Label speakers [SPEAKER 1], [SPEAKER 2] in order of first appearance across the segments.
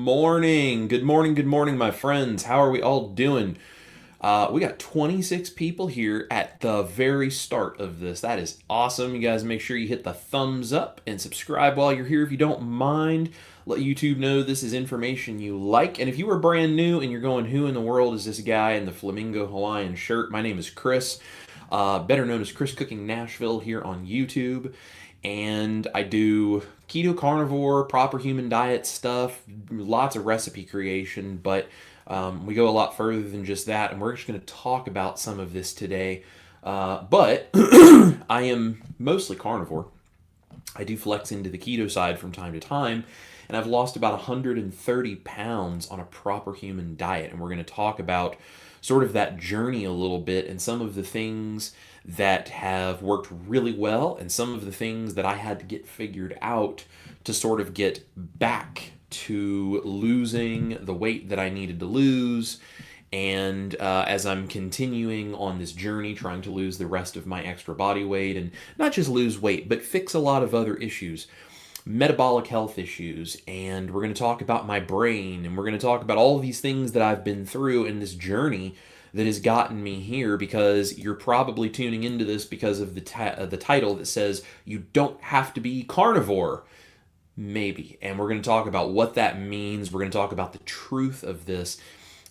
[SPEAKER 1] morning. Good morning, good morning, my friends. How are we all doing? We got 26 people here at the very start of this. That is awesome. You guys make sure you hit the thumbs up and subscribe while you're here if you don't mind. Let YouTube know this is information you like. And if you are brand new and you're going, who in the world is this guy in the flamingo Hawaiian shirt? My name is Chris, better known as Chris Cooking Nashville here on YouTube. And I do keto, carnivore, proper human diet stuff, lots of recipe creation, but we go a lot further than just that, and we're just going to talk about some of this today. But I am mostly carnivore. I do flex into the keto side from time to time, and I've lost about 130 pounds on a proper human diet, and we're going to talk about sort of that journey a little bit and some of the things that have worked really well and some of the things that I had to get figured out to sort of get back to losing the weight that I needed to lose. And as I'm continuing on this journey, trying to lose the rest of my extra body weight and not just lose weight, but fix a lot of other issues, metabolic health issues. And we're going to talk about my brain, and we're going to talk about all of these things that I've been through in this journey that has gotten me here, because you're probably tuning into this because of the title that says you don't have to be carnivore. Maybe. And we're going to talk about what that means. We're going to talk about the truth of this.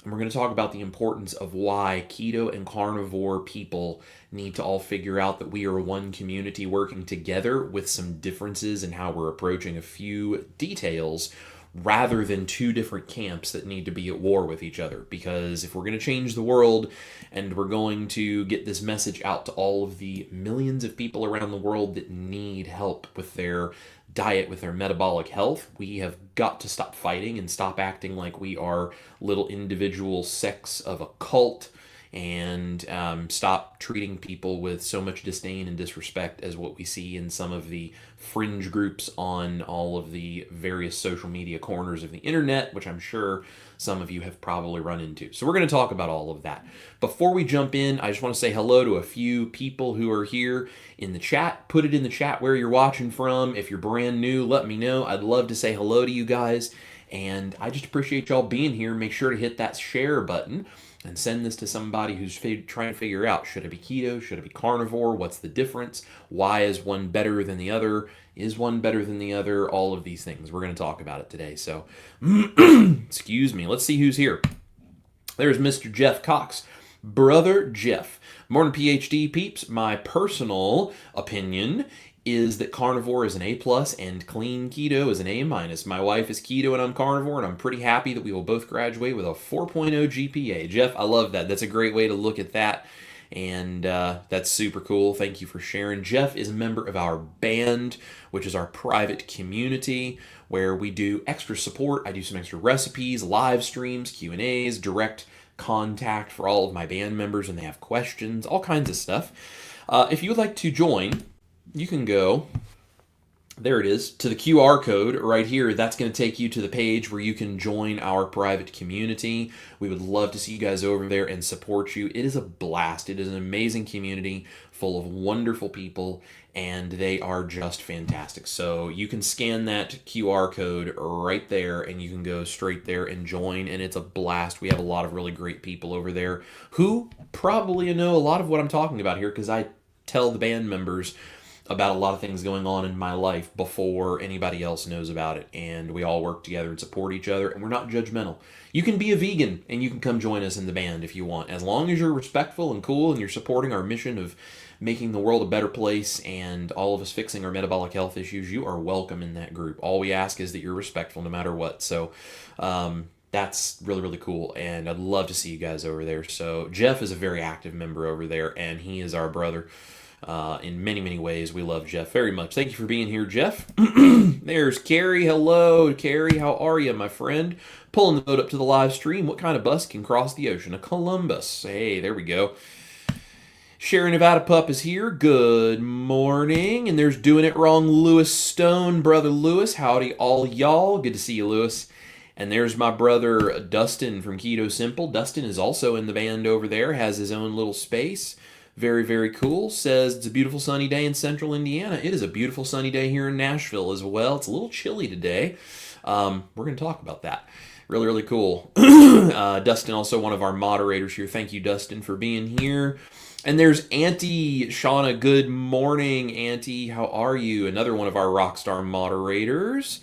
[SPEAKER 1] And we're going to talk about the importance of why keto and carnivore people need to all figure out that we are one community working together with some differences in how we're approaching a few details, rather than two different camps that need to be at war with each other. Because if we're going to change the world and we're going to get this message out to all of the millions of people around the world that need help with their diet, with their metabolic health, we have got to stop fighting and stop acting like we are little individual sects of a cult, and stop treating people with so much disdain and disrespect as what we see in some of the fringe groups on all of the various social media corners of the internet, which I'm sure some of you have probably run into. So we're going to talk about all of that. Before we jump in, I just want to say hello to a few people who are here in the chat. Put it in the chat where you're watching from. If you're brand new, let me know. I'd love to say hello to you guys. And I just appreciate y'all being here. Make sure to hit that share button and send this to somebody who's trying to figure out, should it be keto? Should it be carnivore? What's the difference? Why is one better than the other? Is one better than the other? All of these things. We're going to talk about it today. So, excuse me. Let's see who's here. There's Mr. Jeff Cox. Brother Jeff. Morning, PhD peeps. My personal opinion is that carnivore is an A+ and clean keto is an A-. My wife is keto and I'm carnivore, and I'm pretty happy that we will both graduate with a 4.0 GPA. Jeff, I love that. That's a great way to look at that, and that's super cool. Thank you for sharing. Jeff is a member of our band, which is our private community where we do extra support. I do some extra recipes, live streams, Q&As, direct contact for all of my band members when they have questions, all kinds of stuff. If you would like to join, you can go, there it is, to the QR code right here. That's going to take you to the page where you can join our private community. We would love to see you guys over there and support you. It is a blast. It is an amazing community full of wonderful people, and they are just fantastic. So you can scan that QR code right there, and you can go straight there and join, and it's a blast. We have a lot of really great people over there who probably know a lot of what I'm talking about here, because I tell the band members about a lot of things going on in my life before anybody else knows about it, and we all work together and support each other, and we're not judgmental. You can be a vegan and you can come join us in the band if you want, as long as you're respectful and cool and you're supporting our mission of making the world a better place and all of us fixing our metabolic health issues. You are welcome in that group. All we ask is that you're respectful no matter what. So that's really, really cool, and I'd love to see you guys over there. So Jeff is a very active member over there, and he is our brother. In many, many ways. We love Jeff very much. Thank you for being here, Jeff. There's Carrie. Hello, Carrie. How are you, my friend? Pulling the boat up to the live stream. What kind of bus can cross the ocean? A Columbus. Hey, there we go. Sherry Nevada Pup is here. Good morning. And there's Doing It Wrong, Lewis Stone. Brother Lewis. Howdy, all y'all. Good to see you, Lewis. And there's my brother Dustin from Keto Simple. Dustin is also in the band over there, has his own little space. Very, very cool. Says it's a beautiful sunny day in central Indiana. It is a beautiful sunny day here in Nashville as well. It's a little chilly today. We're going to talk about that. Really, really cool. Dustin, also one of our moderators here. Thank you, Dustin, for being here. And there's Auntie Shauna. Good morning, Auntie. How are you? Another one of our Rockstar moderators.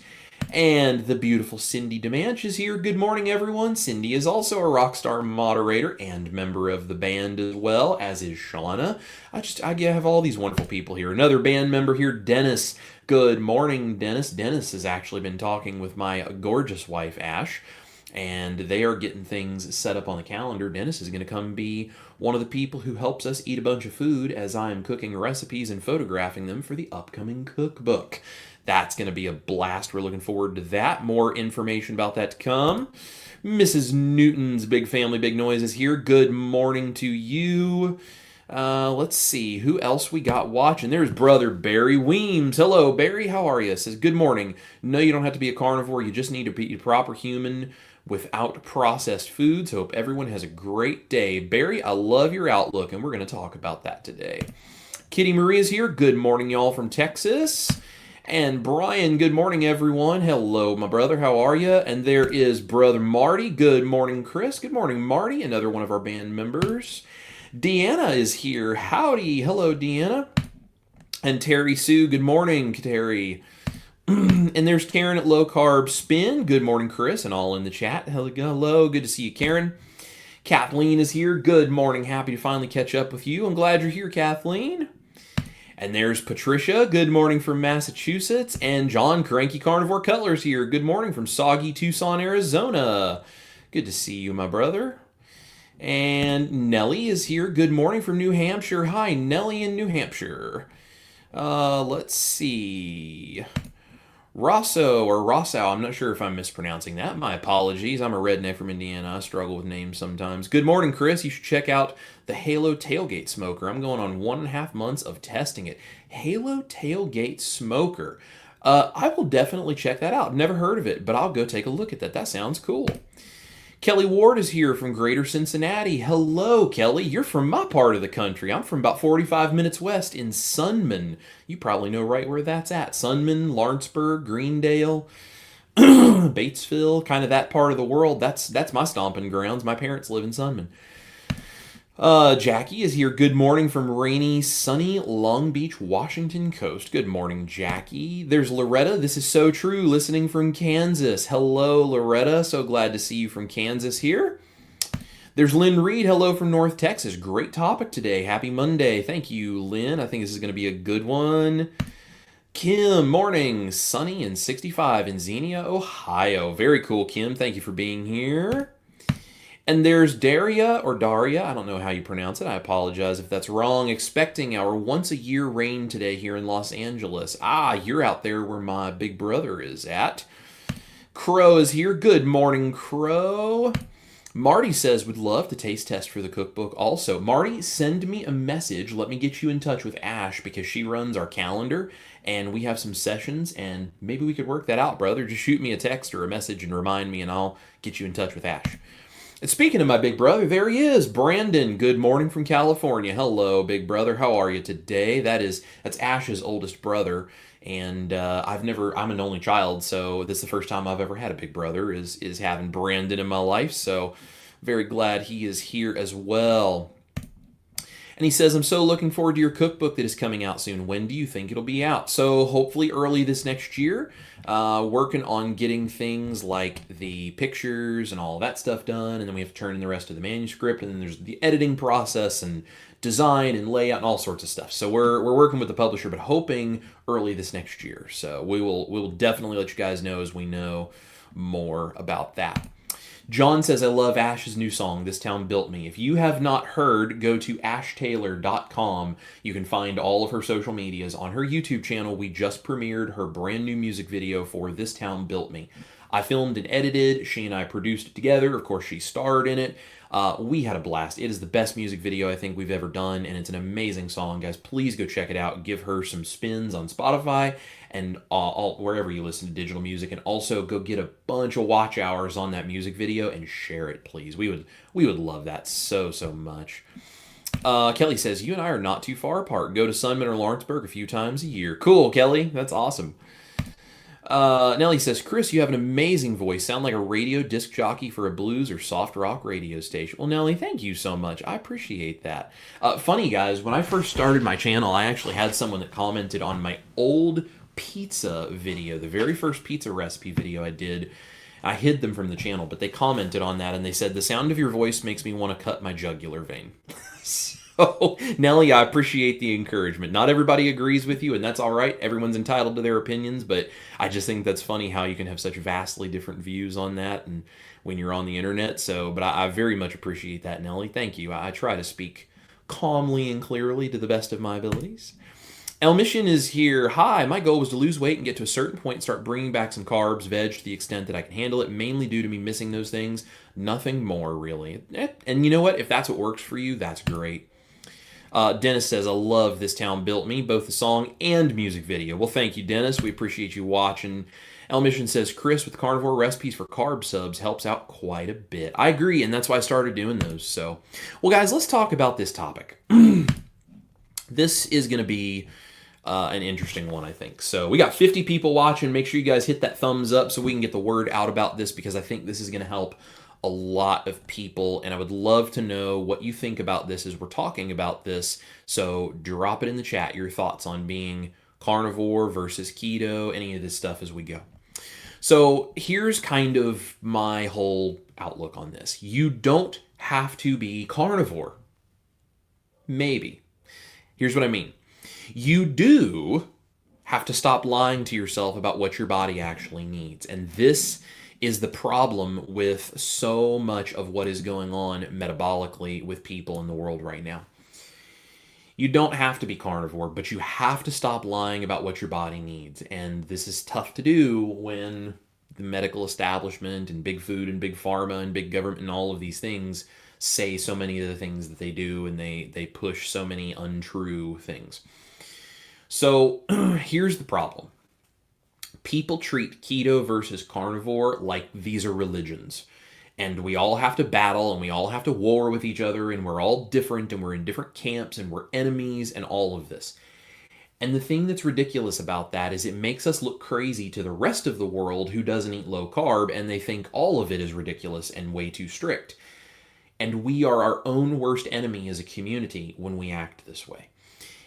[SPEAKER 1] And the beautiful Cindy Demanch is here. Good morning, everyone. Cindy is also a Rockstar moderator and member of the band as well, as is Shauna. I have all these wonderful people here. Another band member here, Dennis. Good morning, Dennis. Dennis has actually been talking with my gorgeous wife, Ash, and they are getting things set up on the calendar. Dennis is going to come be one of the people who helps us eat a bunch of food as I am cooking recipes and photographing them for the upcoming cookbook. That's going to be a blast. We're looking forward to that. More information about that to come. Mrs. Newton's Big Family, Big Noise is here. Good morning to you. Let's see. Who else we got watching? There's Brother Barry Weems. Hello, Barry. How are you? Says, good morning. No, you don't have to be a carnivore. You just need to be a proper human without processed foods. Hope everyone has a great day. Barry, I love your outlook, and we're going to talk about that today. Kitty Marie is here. Good morning, y'all, from Texas. And Brian, good morning, everyone. Hello, my brother. How are you? And there is Brother Marty. Good morning, Chris. Good morning, Marty. Another one of our band members. Deanna is here. Howdy. Hello, Deanna. And Terry Sue. Good morning, Terry. And there's Karen at Low Carb Spin. Good morning, Chris, and all in the chat. Hello. Good to see you, Karen. Kathleen is here. Good morning. Happy to finally catch up with you. I'm glad you're here, Kathleen. And there's Patricia. Good morning from Massachusetts. And John, Cranky Carnivore Cutler's here. Good morning from soggy Tucson, Arizona. Good to see you, my brother. And Nellie is here. Good morning from New Hampshire. Hi, Nellie in New Hampshire. Let's see. Rosso, I'm not sure if I'm mispronouncing that. My apologies. I'm a redneck from Indiana. I struggle with names sometimes. Good morning, Chris. You should check out the Halo Tailgate Smoker. I'm going on 1.5 months of testing it. Halo Tailgate Smoker. I will definitely check that out. Never heard of it, but I'll go take a look at that. That sounds cool. Kelly Ward is here from Greater Cincinnati. Hello, Kelly. You're from my part of the country. I'm from about 45 minutes west in Sunman. You probably know right where that's at. Sunman, Lawrenceburg, Greendale, Batesville, kind of that part of the world. That's my stomping grounds. My parents live in Sunman. Jackie is here. Good morning from rainy, sunny Long Beach, Washington coast. Good morning, Jackie. There's Loretta. This is so true. Listening from Kansas. Hello, Loretta. So glad to see you from Kansas here. There's Lynn Reed. Hello from North Texas. Great topic today. Happy Monday. Thank you, Lynn. I think this is going to be a good one. Kim, morning. Sunny and 65 in Xenia, Ohio. Very cool, Kim. Thank you for being here. And there's Daria, I don't know how you pronounce it, I apologize if that's wrong, expecting our once-a-year rain today here in Los Angeles. You're out there where my big brother is at. Crow is here. Good morning, Crow. Marty says would love to taste test for the cookbook also. Marty, send me a message. Let me get you in touch with Ash because she runs our calendar, and we have some sessions, and maybe we could work that out, brother. Just shoot me a text or a message and remind me, and I'll get you in touch with Ash. And speaking of my big brother, there he is, Brandon. Good morning from California. Hello, big brother. How are you today? That's Ash's oldest brother, and I'm an only child, so this is the first time I've ever had a big brother. Is having Brandon in my life. So very glad he is here as well. And he says, I'm so looking forward to your cookbook that is coming out soon. When do you think it'll be out? So hopefully early this next year. Working on getting things like the pictures and all that stuff done. And then we have to turn in the rest of the manuscript. And then there's the editing process and design and layout and all sorts of stuff. So we're working with the publisher, but hoping early this next year. So we will definitely let you guys know as we know more about that. John says, I love Ash's new song, This Town Built Me. If you have not heard, go to ashtaylor.com. You can find all of her social medias. On her YouTube channel, we just premiered her brand new music video for This Town Built Me. I filmed and edited. She and I produced it together. Of course, she starred in it. We had a blast. It is the best music video I think we've ever done, and it's an amazing song, guys. Please go check it out. Give her some spins on Spotify and wherever you listen to digital music, and also go get a bunch of watch hours on that music video and share it, please. We would love that so much. Kelly says, you and I are not too far apart. Go to Sunman or Lawrenceburg a few times a year. Cool, Kelly. That's awesome. Nelly says, Chris, you have an amazing voice. Sound like a radio disc jockey for a blues or soft rock radio station. Well, Nelly, thank you so much. I appreciate that. Funny, guys, when I first started my channel, I actually had someone that commented on my old pizza video, the very first pizza recipe video I did. I hid them from the channel, but they commented on that and they said, the sound of your voice makes me want to cut my jugular vein. So, Nelly, I appreciate the encouragement. Not everybody agrees with you, and that's all right. Everyone's entitled to their opinions, but I just think that's funny how you can have such vastly different views on that and when you're on the internet. So, but I very much appreciate that, Nelly. Thank you. I try to speak calmly and clearly to the best of my abilities. El Mission is here. Hi, my goal was to lose weight and get to a certain point and start bringing back some carbs, veg to the extent that I can handle it, mainly due to me missing those things. Nothing more, really. And you know what? If that's what works for you, that's great. Dennis says, I love This Town Built Me, both the song and music video. Well, thank you, Dennis. We appreciate you watching. El Mission says, Chris with carnivore recipes for carb subs helps out quite a bit. I agree, and that's why I started doing those. So, well, guys, let's talk about this topic. This is going to be an interesting one, I think. So we got 50 people watching. Make sure you guys hit that thumbs up so we can get the word out about this, because I think this is going to help a lot of people, and I would love to know what you think about this as we're talking about this. So drop it in the chat, your thoughts on being carnivore versus keto, any of this stuff as we go. So here's kind of my whole outlook on this. You don't have to be carnivore. Maybe. Here's what I mean. You do have to stop lying to yourself about what your body actually needs. And this is the problem with so much of what is going on metabolically with people in the world right now. You don't have to be carnivore, but you have to stop lying about what your body needs. And this is tough to do when the medical establishment and big food and big pharma and big government and all of these things say so many of the things that they do, and they push so many untrue things. So here's the problem. People treat keto versus carnivore like these are religions. And we all have to battle and we all have to war with each other, and we're all different and we're in different camps and we're enemies and all of this. And the thing that's ridiculous about that is it makes us look crazy to the rest of the world who doesn't eat low carb, and they think all of it is ridiculous and way too strict. And we are our own worst enemy as a community when we act this way.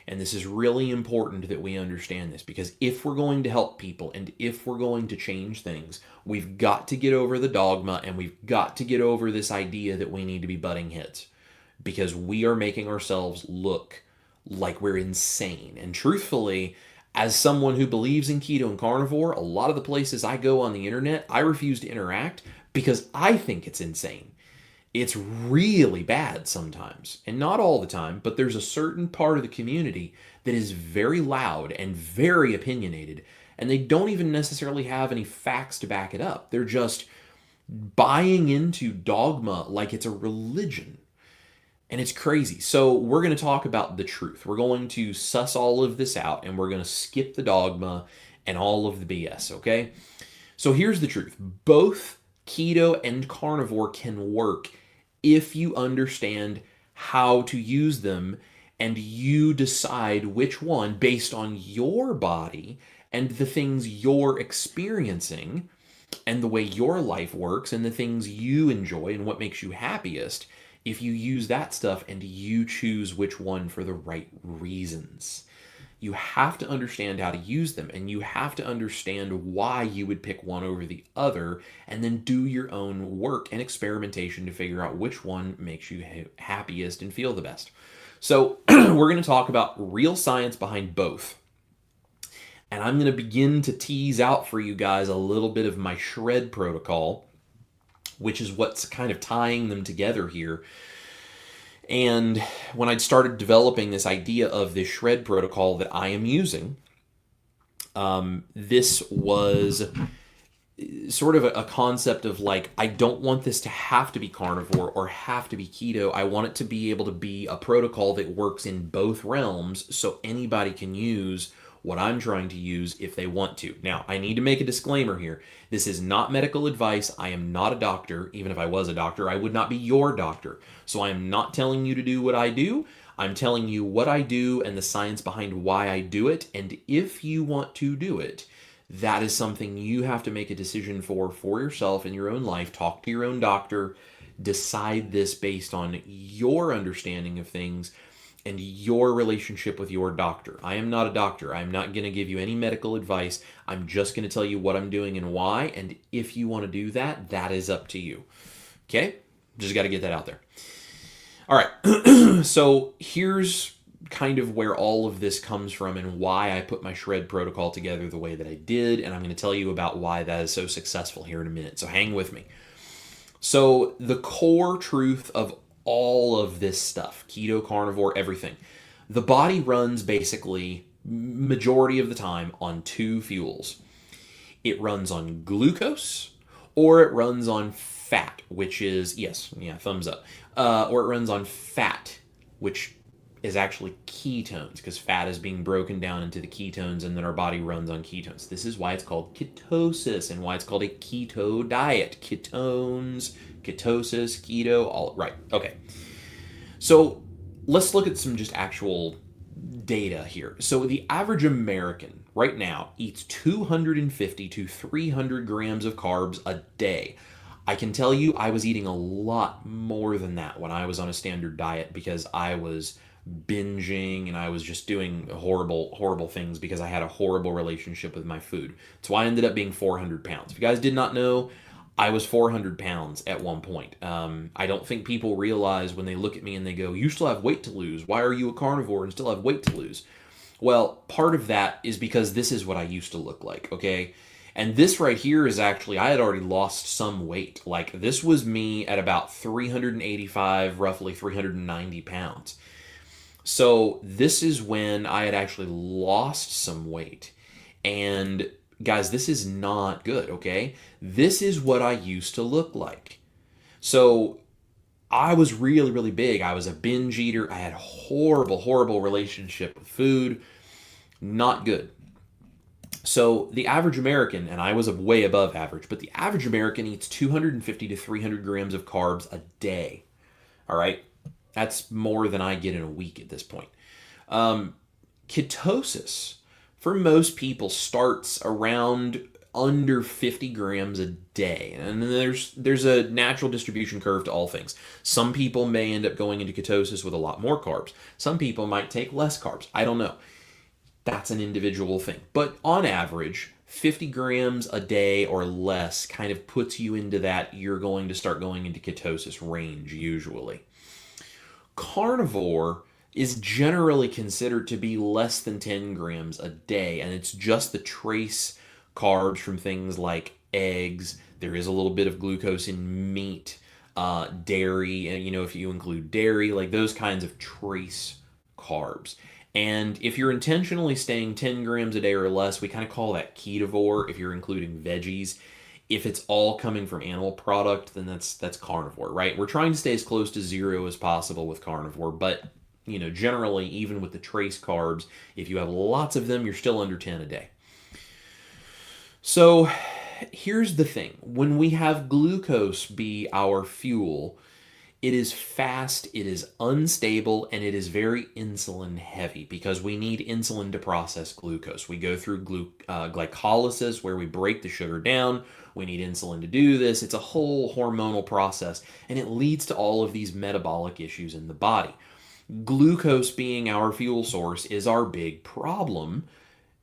[SPEAKER 1] And this is really important that we understand this, because if we're going to help people and if we're going to change things, we've got to get over the dogma, and we've got to get over this idea that we need to be butting heads, because we are making ourselves look like we're insane. And truthfully, as someone who believes in keto and carnivore, a lot of the places I go on the internet, I refuse to interact because I think it's insane. It's really bad sometimes, and not all the time, but there's a certain part of the community that is very loud and very opinionated, and they don't even necessarily have any facts to back it up. They're just buying into dogma like it's a religion, and it's crazy. So we're going to talk about the truth. We're going to suss all of this out, and we're going to skip the dogma and all of the BS, okay? So here's the truth. Both keto and carnivore can work if you understand how to use them, and you decide which one based on your body and the things you're experiencing and the way your life works and the things you enjoy and what makes you happiest. If you use that stuff and you choose which one for the right reasons. You have to understand how to use them, and you have to understand why you would pick one over the other, and then do your own work and experimentation to figure out which one makes you happiest and feel the best. So we're going to talk about real science behind both. And I'm going to begin to tease out for you guys a little bit of my shred protocol, which is what's kind of tying them together here. And when I'd started developing this idea of this shred protocol that I am using, this was sort of a concept of like, I don't want this to have to be carnivore or have to be keto. I want it to be able to be a protocol that works in both realms, so anybody can use what I'm trying to use if they want to. Now, I need to make a disclaimer here. This is not medical advice. I am not a doctor. Even if I was a doctor, I would not be your doctor. So I am not telling you to do what I do. I'm telling you what I do and the science behind why I do it. And if you want to do it, That is something you have to make a decision for yourself in your own life. Talk to your own doctor. Decide this based on your understanding of things and your relationship with your doctor. I am not a doctor. I'm not going to give you any medical advice. I'm just going to tell you what I'm doing and why. And if you want to do that, that is up to you. Okay? Just got to get that out there. All right. So here's kind of where all of this comes from and why I put my shred protocol together the way that I did. And I'm going to tell you about why that is so successful here in a minute. So hang with me. So the core truth of all of this stuff, keto, carnivore, everything, the body runs basically majority of the time on two fuels. It runs on glucose or it runs on fat, which is, yes, yeah, thumbs up. Or it runs on fat, which is actually ketones, because fat is being broken down into the ketones and then our body runs on ketones. This is why it's called ketosis and why it's called a keto diet. Ketones, ketosis, keto, all right. Okay. So let's look at some just actual data here. So the average American right now eats 250 to 300 grams of carbs a day. I can tell you I was eating a lot more than that when I was on a standard diet because I was binging and I was just doing horrible things because I had a horrible relationship with my food. That's why I ended up being 400 pounds. If you guys did not know, I was 400 pounds at one point. I don't think people realize when they look at me and they go, you still have weight to lose. Why are you a carnivore and still have weight to lose? Well, part of that is because this is what I used to look like, okay? And this right here is actually, I had already lost some weight. Like this was me at about 385, roughly 390 pounds. So this is when I had actually lost some weight. And guys, this is not good, okay? This is what I used to look like. So I was really big. I was a binge eater. I had a horrible relationship with food. Not good. So the average American, and I was way above average, but the average American eats 250 to 300 grams of carbs a day. All right? That's more than I get in a week at this point. Ketosis, for most people, starts around under 50 grams a day. And there's a natural distribution curve to all things. Some people may end up going into ketosis with a lot more carbs. Some people might take less carbs. I don't know. That's an individual thing. But on average, 50 grams a day or less kind of puts you into that you're going to start going into ketosis range usually. Carnivore is generally considered to be less than 10 grams a day, and it's just the trace carbs from things like eggs. There is a little bit of glucose in meat, dairy, and if you include dairy, like those kinds of trace carbs. And if you're intentionally staying 10 grams a day or less, we kind of call that ketovore if you're including veggies. If it's all coming from animal product, then that's carnivore, right? We're trying to stay as close to zero as possible with carnivore, but generally, even with the trace carbs, if you have lots of them, you're still under 10 a day. So here's the thing. When we have glucose be our fuel, it is fast, it is unstable, and it is very insulin heavy because we need insulin to process glucose. We go through glycolysis where we break the sugar down. We need insulin to do this. It's a whole hormonal process, and it leads to all of these metabolic issues in the body. Glucose being our fuel source is our big problem.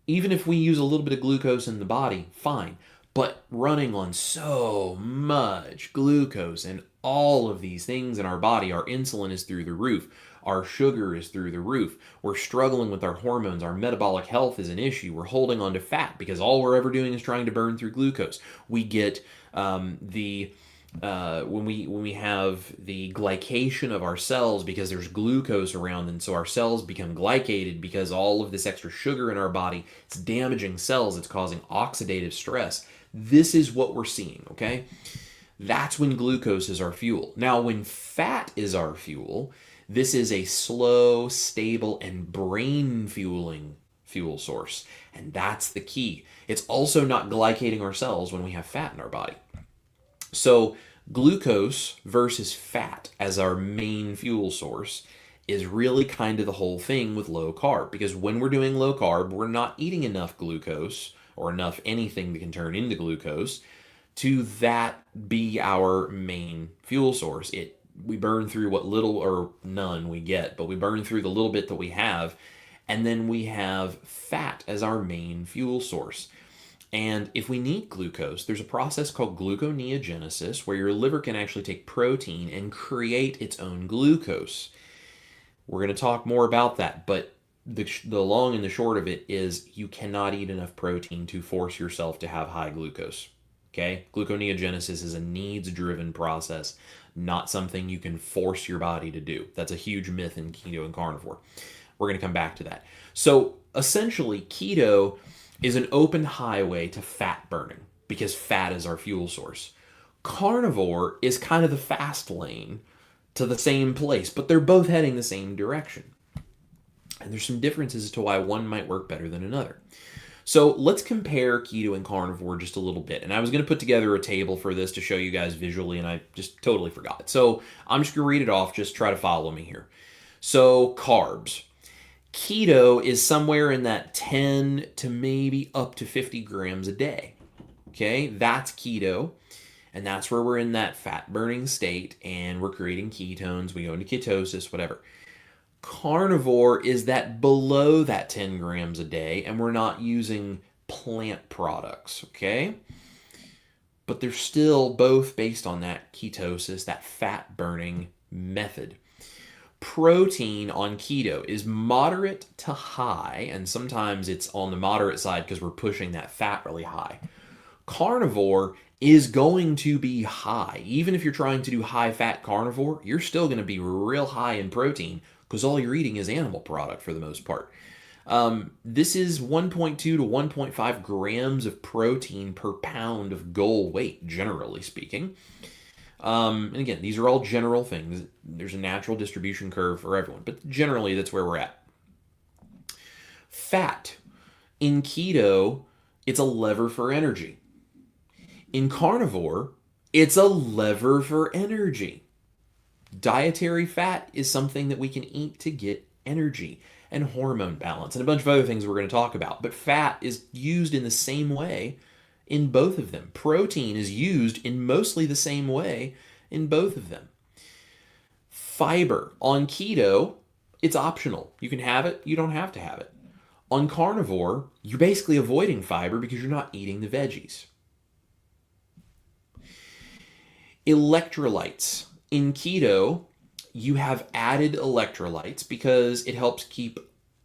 [SPEAKER 1] Even if we use a little bit of glucose in the body, fine. But running on so much glucose and all of these things in our body, our insulin is through the roof. Our sugar is through the roof. We're struggling with our hormones. Our metabolic health is an issue. We're holding on to fat because all we're ever doing is trying to burn through glucose. We get when we have the glycation of our cells because there's glucose around, and so our cells become glycated because all of this extra sugar in our body, it's damaging cells. It's causing oxidative stress. This is what we're seeing, okay? That's when glucose is our fuel. Now, when fat is our fuel, this is a slow, stable, and brain-fueling fuel source. And that's the key. It's also not glycating our cells when we have fat in our body. So glucose versus fat as our main fuel source is really kind of the whole thing with low carb. Because when we're doing low carb, we're not eating enough glucose or enough anything that can turn into glucose to that be our main fuel source. We burn through what little or none we get, but we burn through the little bit that we have, and then we have fat as our main fuel source. And if we need glucose, there's a process called gluconeogenesis where your liver can actually take protein and create its own glucose. We're going to talk more about that, but the long and the short of it is you cannot eat enough protein to force yourself to have high glucose. Okay? Gluconeogenesis is a needs-driven process, not something you can force your body to do. That's a huge myth in keto and carnivore. We're going to come back to that. So essentially, keto is an open highway to fat burning because fat is our fuel source. Carnivore is kind of the fast lane to the same place, but they're both heading the same direction. And there's some differences as to why one might work better than another. So let's compare keto and carnivore just a little bit. And I was going to put together a table for this to show you guys visually, and I just totally forgot. So I'm just going to read it off. Just try to follow me here. So carbs. Keto is somewhere in that 10 to maybe up to 50 grams a day. Okay, that's keto. And that's where we're in that fat burning state and we're creating ketones. We go into ketosis, whatever. Carnivore is that below that 10 grams a day, and we're not using plant products, okay? But they're still both based on that ketosis, that fat burning method. Protein on keto is moderate to high, and sometimes it's on the moderate side because we're pushing that fat really high. Carnivore is going to be high. Even if you're trying to do high fat carnivore, you're still going to be real high in protein because all you're eating is animal product for the most part. This is 1.2 to 1.5 grams of protein per pound of goal weight, generally speaking. And again, these are all general things. There's a natural distribution curve for everyone, but generally that's where we're at. Fat. In keto, it's a lever for energy. In carnivore, it's a lever for energy. Dietary fat is something that we can eat to get energy and hormone balance and a bunch of other things we're going to talk about. But fat is used in the same way in both of them. Protein is used in mostly the same way in both of them. Fiber. On keto, it's optional. You can have it, you don't have to have it. On carnivore, you're basically avoiding fiber because you're not eating the veggies. Electrolytes. In keto, you have added electrolytes because it helps keep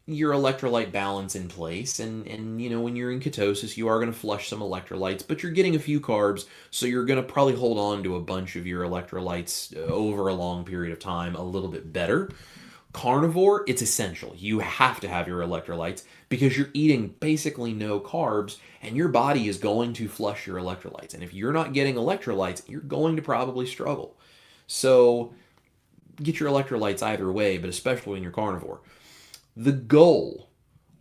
[SPEAKER 1] your electrolyte balance in place. And you know, when you're in ketosis, you are going to flush some electrolytes, but you're getting a few carbs, so you're going to probably hold on to a bunch of your electrolytes over a long period of time a little bit better. Carnivore, it's essential. You have to have your electrolytes because you're eating basically no carbs and your body is going to flush your electrolytes. And if you're not getting electrolytes, you're going to probably struggle. So get your electrolytes either way, but especially when you're carnivore. The goal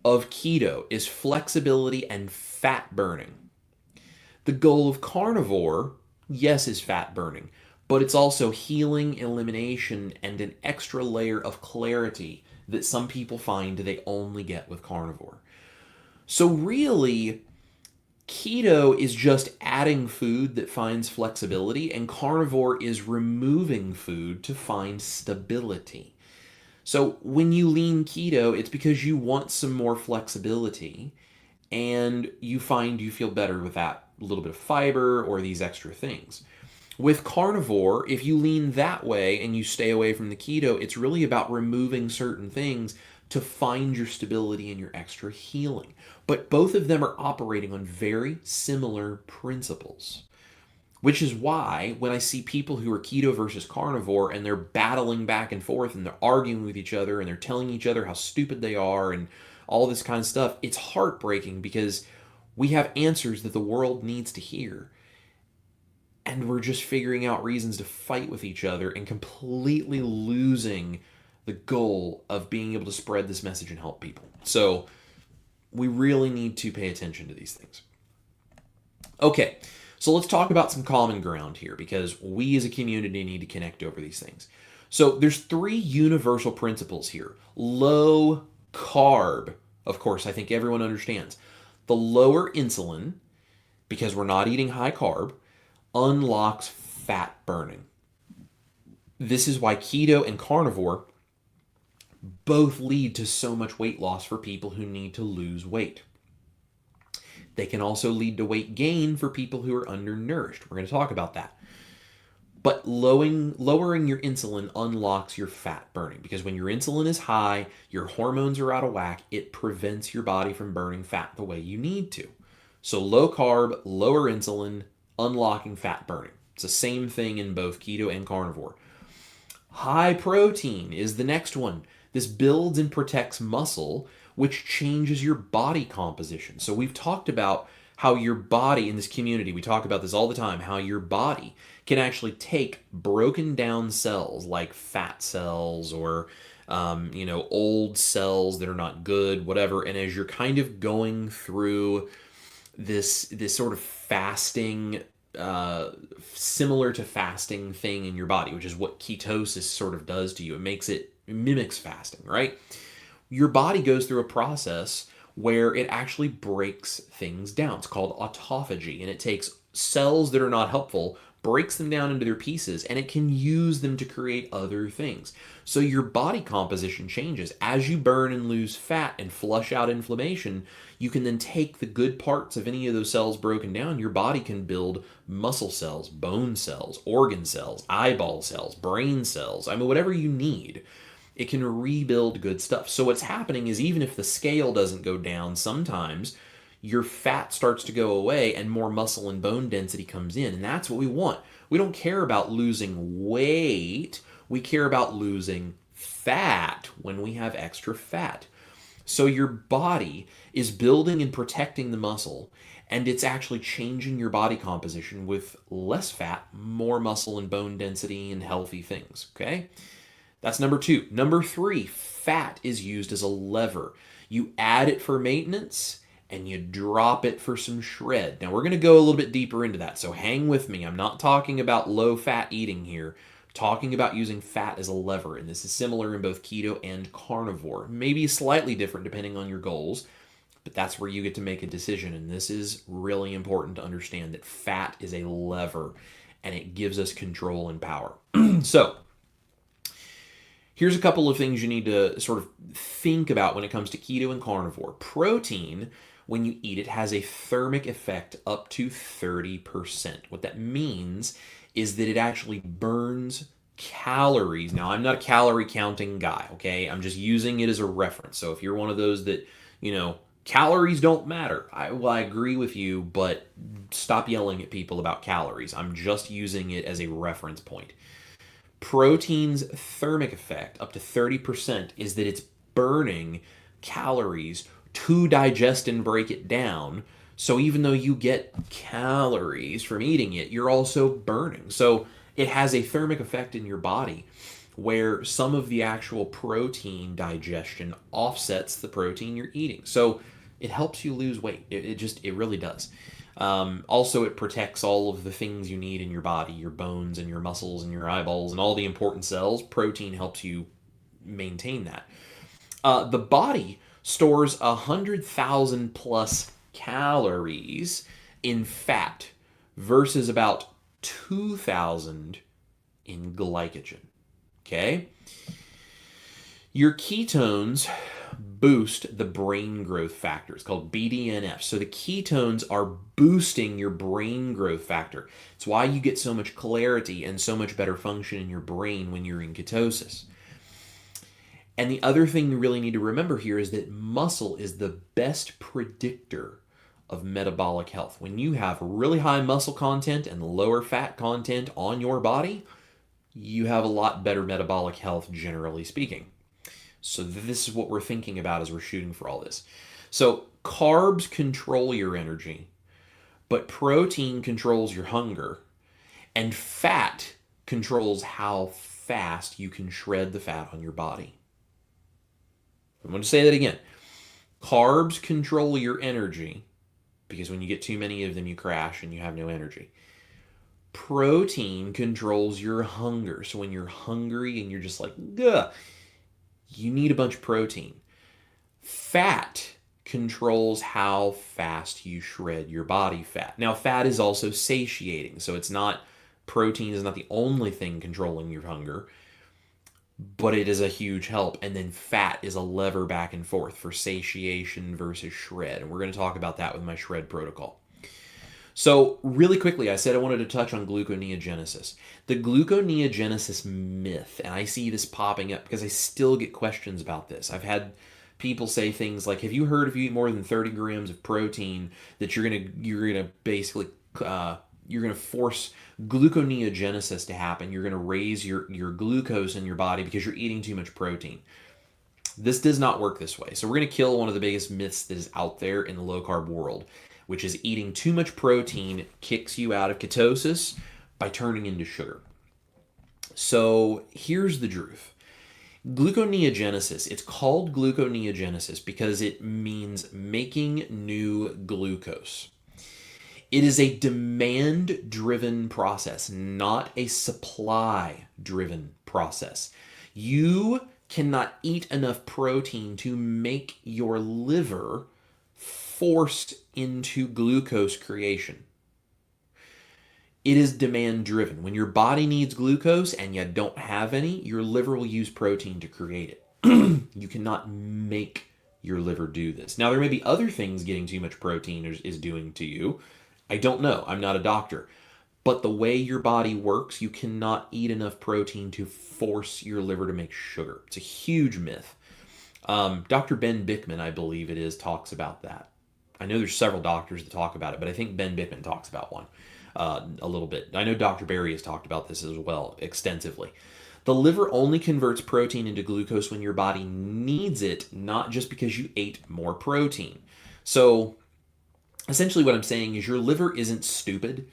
[SPEAKER 1] of keto is flexibility and fat burning. The goal of carnivore, yes, is fat burning, but it's also healing, elimination, and an extra layer of clarity that some people find they only get with carnivore. So really, keto is just adding food that finds flexibility, and carnivore is removing food to find stability. So when you lean keto, it's because you want some more flexibility, and you find you feel better with that little bit of fiber or these extra things. With carnivore, if you lean that way and you stay away from the keto, it's really about removing certain things to find your stability and your extra healing. But both of them are operating on very similar principles, which is why when I see people who are keto versus carnivore and they're battling back and forth and they're arguing with each other and they're telling each other how stupid they are and all this kind of stuff, it's heartbreaking because we have answers that the world needs to hear. And we're just figuring out reasons to fight with each other and completely losing the goal of being able to spread this message and help people. So we really need to pay attention to these things. Okay, so let's talk about some common ground here because we as a community need to connect over these things. So there's 3 universal principles here. Low carb, of course, I think everyone understands. The lower insulin, because we're not eating high carb, unlocks fat burning. This is why keto and carnivore both lead to so much weight loss for people who need to lose weight. They can also lead to weight gain for people who are undernourished. We're going to talk about that. But lowering your insulin unlocks your fat burning, because when your insulin is high, your hormones are out of whack, it prevents your body from burning fat the way you need to. So low carb, lower insulin, unlocking fat burning. It's the same thing in both keto and carnivore. High protein is the next one. This builds and protects muscle, which changes your body composition. So we've talked about how your body in this community, we talk about this all the time, how your body can actually take broken down cells like fat cells or old cells that are not good, whatever. And as you're kind of going through this sort of fasting, similar to fasting thing in your body, which is what ketosis sort of does to you. It mimics fasting, right? Your body goes through a process where it actually breaks things down. It's called autophagy, and it takes cells that are not helpful, breaks them down into their pieces, and it can use them to create other things. So your body composition changes. As you burn and lose fat and flush out inflammation, you can then take the good parts of any of those cells broken down. Your body can build muscle cells, bone cells, organ cells, eyeball cells, brain cells, whatever you need. It can rebuild good stuff. So what's happening is, even if the scale doesn't go down, sometimes your fat starts to go away and more muscle and bone density comes in. And that's what we want. We don't care about losing weight. We care about losing fat when we have extra fat. So your body is building and protecting the muscle, and it's actually changing your body composition with less fat, more muscle and bone density and healthy things, okay? That's number 2. Number 3, fat is used as a lever. You add it for maintenance and you drop it for some shred. Now we're going to go a little bit deeper into that, so hang with me. I'm not talking about low fat eating here. I'm talking about using fat as a lever, and this is similar in both keto and carnivore. Maybe slightly different depending on your goals, but that's where you get to make a decision, and this is really important to understand, that fat is a lever and it gives us control and power. So here's a couple of things you need to sort of think about when it comes to keto and carnivore. Protein, when you eat it, has a thermic effect up to 30%. What that means is that it actually burns calories. Now, I'm not a calorie counting guy, okay? I'm just using it as a reference. So if you're one of those that, calories don't matter, I agree with you, but stop yelling at people about calories. I'm just using it as a reference point. Protein's thermic effect, up to 30%, is that it's burning calories to digest and break it down. So even though you get calories from eating it, you're also burning. So it has a thermic effect in your body where some of the actual protein digestion offsets the protein you're eating. So it helps you lose weight. It really does. Also, it protects all of the things you need in your body, your bones and your muscles and your eyeballs and all the important cells. Protein helps you maintain that. The body stores 100,000 plus calories in fat versus about 2,000 in glycogen. Okay? Your ketones boost the brain growth factor. It's called BDNF. So the ketones are boosting your brain growth factor. It's why you get so much clarity and so much better function in your brain when you're in ketosis. And the other thing you really need to remember here is that muscle is the best predictor of metabolic health. When you have really high muscle content and lower fat content on your body, you have a lot better metabolic health, generally speaking. So this is what we're thinking about as we're shooting for all this. So carbs control your energy, but protein controls your hunger, and fat controls how fast you can shred the fat on your body. I'm going to say that again. Carbs control your energy, because when you get too many of them, you crash and you have no energy. Protein controls your hunger. So when you're hungry and you're just like, ugh, you need a bunch of protein. Fat controls how fast you shred your body fat. Now, fat is also satiating, so protein is not the only thing controlling your hunger, but it is a huge help. And then fat is a lever back and forth for satiation versus shred. And we're going to talk about that with my shred protocol. So really quickly, I said I wanted to touch on gluconeogenesis. The gluconeogenesis myth, and I see this popping up because I still get questions about this. I've had people say things like, have you heard if you eat more than 30 grams of protein that you're gonna basically you're gonna force gluconeogenesis to happen. You're gonna raise your glucose in your body because you're eating too much protein. This does not work this way. So we're gonna kill one of the biggest myths that is out there in the low carb world, which is eating too much protein kicks you out of ketosis by turning into sugar. So here's the truth. Gluconeogenesis, it's called gluconeogenesis because it means making new glucose. It is a demand-driven process, not a supply-driven process. You cannot eat enough protein to make your liver forced into glucose creation. It is demand driven. When your body needs glucose and you don't have any, your liver will use protein to create it. You cannot make your liver do this. Now, there may be other things getting too much protein is doing to you. I don't know. I'm not a doctor. But the way your body works, you cannot eat enough protein to force your liver to make sugar. It's a huge myth. Dr. Ben Bickman, I believe it is, talks about that. I know there's several doctors that talk about it, but I think Ben Bickman talks about one a little bit. I know Dr. Berry has talked about this as well extensively. The liver only converts protein into glucose when your body needs it, not just because you ate more protein. So essentially what I'm saying is your liver isn't stupid.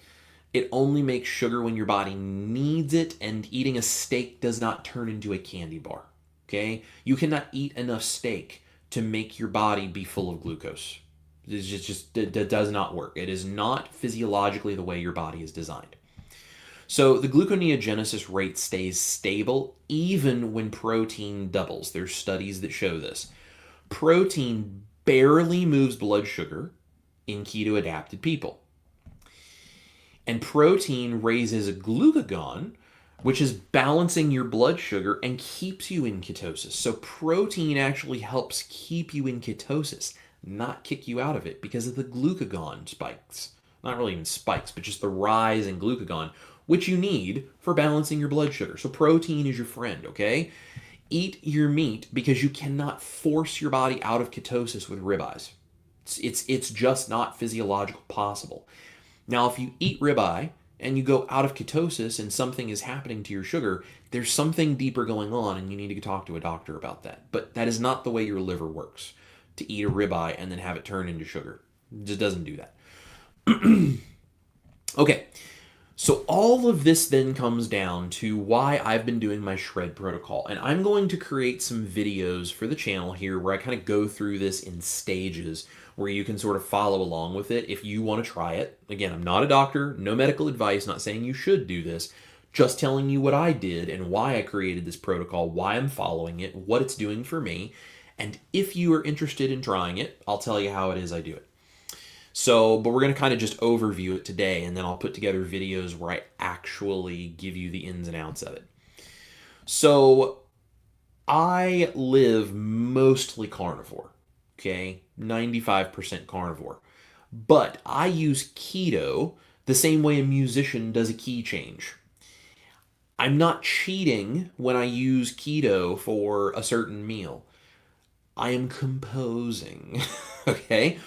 [SPEAKER 1] It only makes sugar when your body needs it, and eating a steak does not turn into a candy bar. Okay? You cannot eat enough steak to make your body be full of glucose. It does not work. It is not physiologically the way your body is designed. So the gluconeogenesis rate stays stable even when protein doubles. There's studies that show this. Protein barely moves blood sugar in keto-adapted people. And protein raises a glucagon, which is balancing your blood sugar and keeps you in ketosis. So protein actually helps keep you in ketosis, not kick you out of it because of the glucagon spikes. Not really even spikes, but just the rise in glucagon, which you need for balancing your blood sugar. So protein is your friend, okay? Eat your meat because you cannot force your body out of ketosis with ribeyes. It's just not physiologically possible. Now, if you eat ribeye and you go out of ketosis and something is happening to your sugar, there's something deeper going on and you need to talk to a doctor about that. But that is not the way your liver works, to eat a ribeye and then have it turn into sugar. It just doesn't do that. Okay, so all of this then comes down to why I've been doing my shred protocol. And I'm going to create some videos for the channel here where I kind of go through this in stages where you can sort of follow along with it if you want to try it. Again, I'm not a doctor, no medical advice, not saying you should do this, just telling you what I did and why I created this protocol, why I'm following it, what it's doing for me. And if you are interested in trying it, I'll tell you how it is I do it. So, but we're going to kind of just overview it today, and then I'll put together videos where I actually give you the ins and outs of it. So, I live mostly carnivore, okay? 95% carnivore. But I use keto the same way a musician does a key change. I'm not cheating when I use keto for a certain meal. I am composing, okay?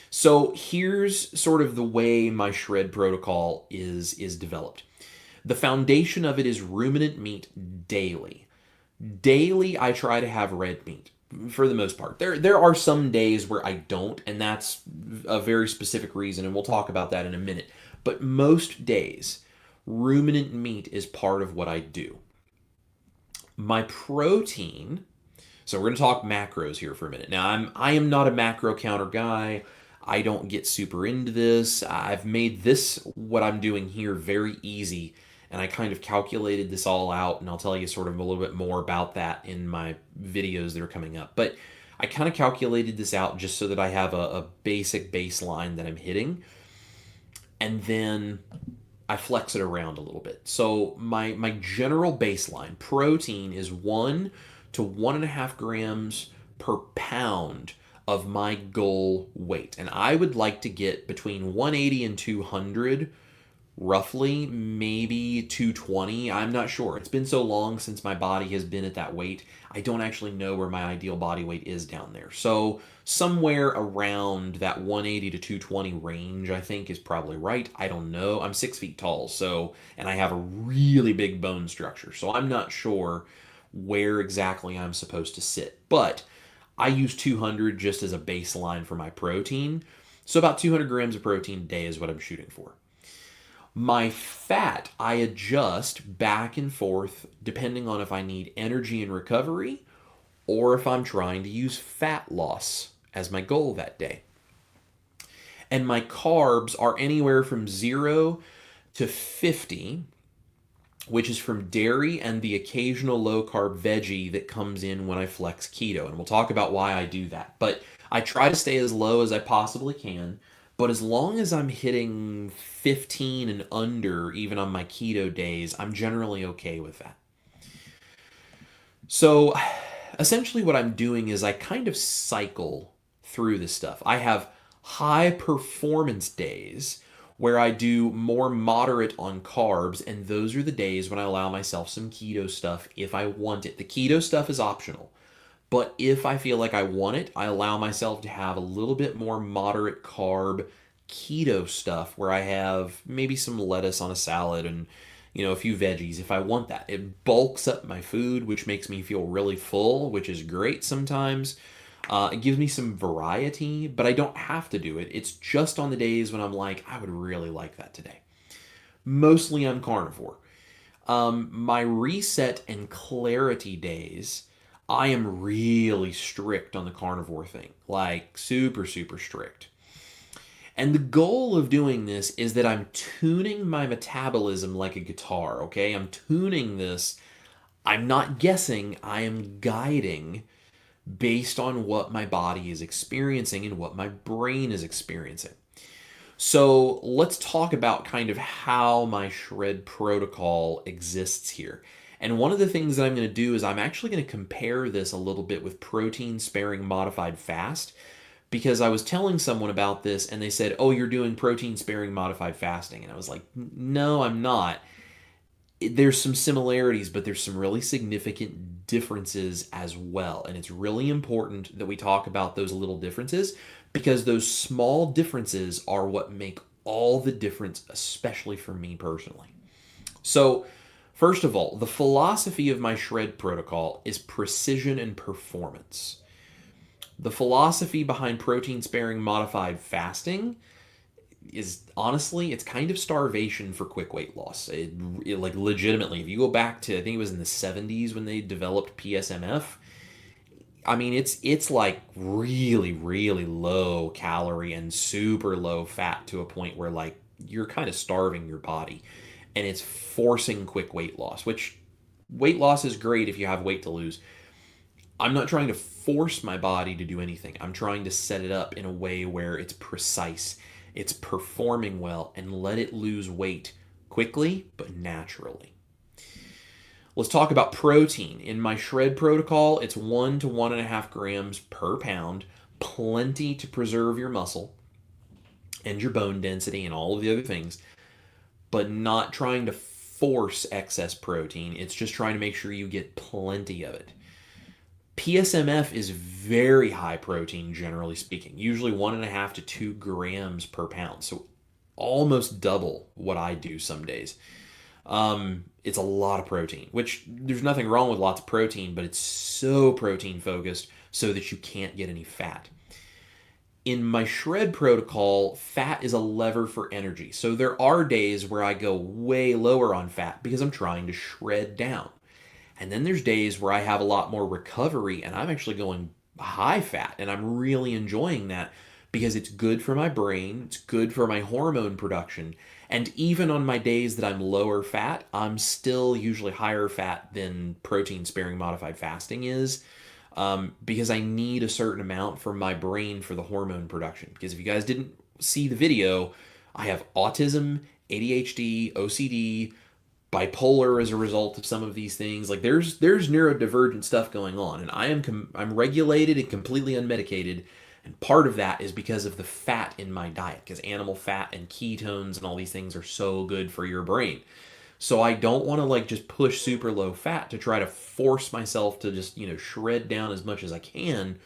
[SPEAKER 1] So here's sort of the way my shred protocol is developed. The foundation of it is ruminant meat daily. Daily, I try to have red meat for the most part. There are some days where I don't, and that's a very specific reason, and we'll talk about that in a minute. But most days, ruminant meat is part of what I do. My protein, so we're going to talk macros here for a minute. Now, I am not a macro counter guy. I don't get super into this. I've made this, what I'm doing here, very easy, and I kind of calculated this all out, and I'll tell you sort of a little bit more about that in my videos that are coming up. But I kind of calculated this out just so that I have a basic baseline that I'm hitting, and then I flex it around a little bit. So my general baseline protein is 1 to 1.5 grams per pound of my goal weight, and I would like to get between 180 and 200, roughly, maybe 220. I'm not sure. It's been so long since my body has been at that weight. I don't actually know where my ideal body weight is down there. So somewhere around that 180 to 220 range, I think, is probably right. I don't know. I'm 6 feet tall, and I have a really big bone structure. So I'm not sure where exactly I'm supposed to sit. But I use 200 just as a baseline for my protein. So about 200 grams of protein a day is what I'm shooting for. My fat, I adjust back and forth depending on if I need energy and recovery or if I'm trying to use fat loss as my goal that day. And my carbs are anywhere from 0 to 50, which is from dairy and the occasional low-carb veggie that comes in when I flex keto. And we'll talk about why I do that. But I try to stay as low as I possibly can. But as long as I'm hitting 15 and under, even on my keto days, I'm generally okay with that. So essentially what I'm doing is I kind of cycle through this stuff. I have high performance days where I do more moderate on carbs, and those are the days when I allow myself some keto stuff if I want it. The keto stuff is optional. But if I feel like I want it, I allow myself to have a little bit more moderate carb keto stuff where I have maybe some lettuce on a salad and a few veggies if I want that. It bulks up my food, which makes me feel really full, which is great sometimes. It gives me some variety, but I don't have to do it. It's just on the days when I'm like, I would really like that today. Mostly I'm carnivore. My reset and clarity days, I am really strict on the carnivore thing, like super, super strict. And the goal of doing this is that I'm tuning my metabolism like a guitar, okay? I'm tuning this. I'm not guessing, I am guiding based on what my body is experiencing and what my brain is experiencing. So let's talk about kind of how my shred protocol exists here. And one of the things that I'm going to do is I'm actually going to compare this a little bit with protein sparing modified fast, because I was telling someone about this and they said, oh, you're doing protein sparing modified fasting. And I was like, no, I'm not. There's some similarities, but there's some really significant differences as well. And it's really important that we talk about those little differences, because those small differences are what make all the difference, especially for me personally. So, first of all, the philosophy of my shred protocol is precision and performance. The philosophy behind protein sparing modified fasting is honestly, it's kind of starvation for quick weight loss. It like legitimately, if you go back to, I think it was in the 70s when they developed PSMF, I mean, it's like really, really low calorie and super low fat to a point where like you're kind of starving your body, and it's forcing quick weight loss, which weight loss is great if you have weight to lose. I'm not trying to force my body to do anything. I'm trying to set it up in a way where it's precise, it's performing well, and let it lose weight quickly but naturally. Let's talk about protein. In my shred protocol, it's 1 to 1.5 grams per pound, plenty to preserve your muscle and your bone density and all of the other things, but not trying to force excess protein. It's just trying to make sure you get plenty of it. PSMF is very high protein, generally speaking, usually 1.5 to 2 grams per pound. So almost double what I do some days. It's a lot of protein, which there's nothing wrong with lots of protein, but it's so protein focused so that you can't get any fat. In my shred protocol, fat is a lever for energy. So there are days where I go way lower on fat because I'm trying to shred down. And then there's days where I have a lot more recovery and I'm actually going high fat, and I'm really enjoying that because it's good for my brain, it's good for my hormone production. And even on my days that I'm lower fat, I'm still usually higher fat than protein sparing modified fasting is. because I need a certain amount for my brain for the hormone production. Because if you guys didn't see the video, I have autism, ADHD, OCD, bipolar as a result of some of these things. Like there's neurodivergent stuff going on, and I'm regulated and completely unmedicated. And part of that is because of the fat in my diet, because animal fat and ketones and all these things are so good for your brain. So I don't want to like just push super low fat to try to force myself to just, shred down as much as I can.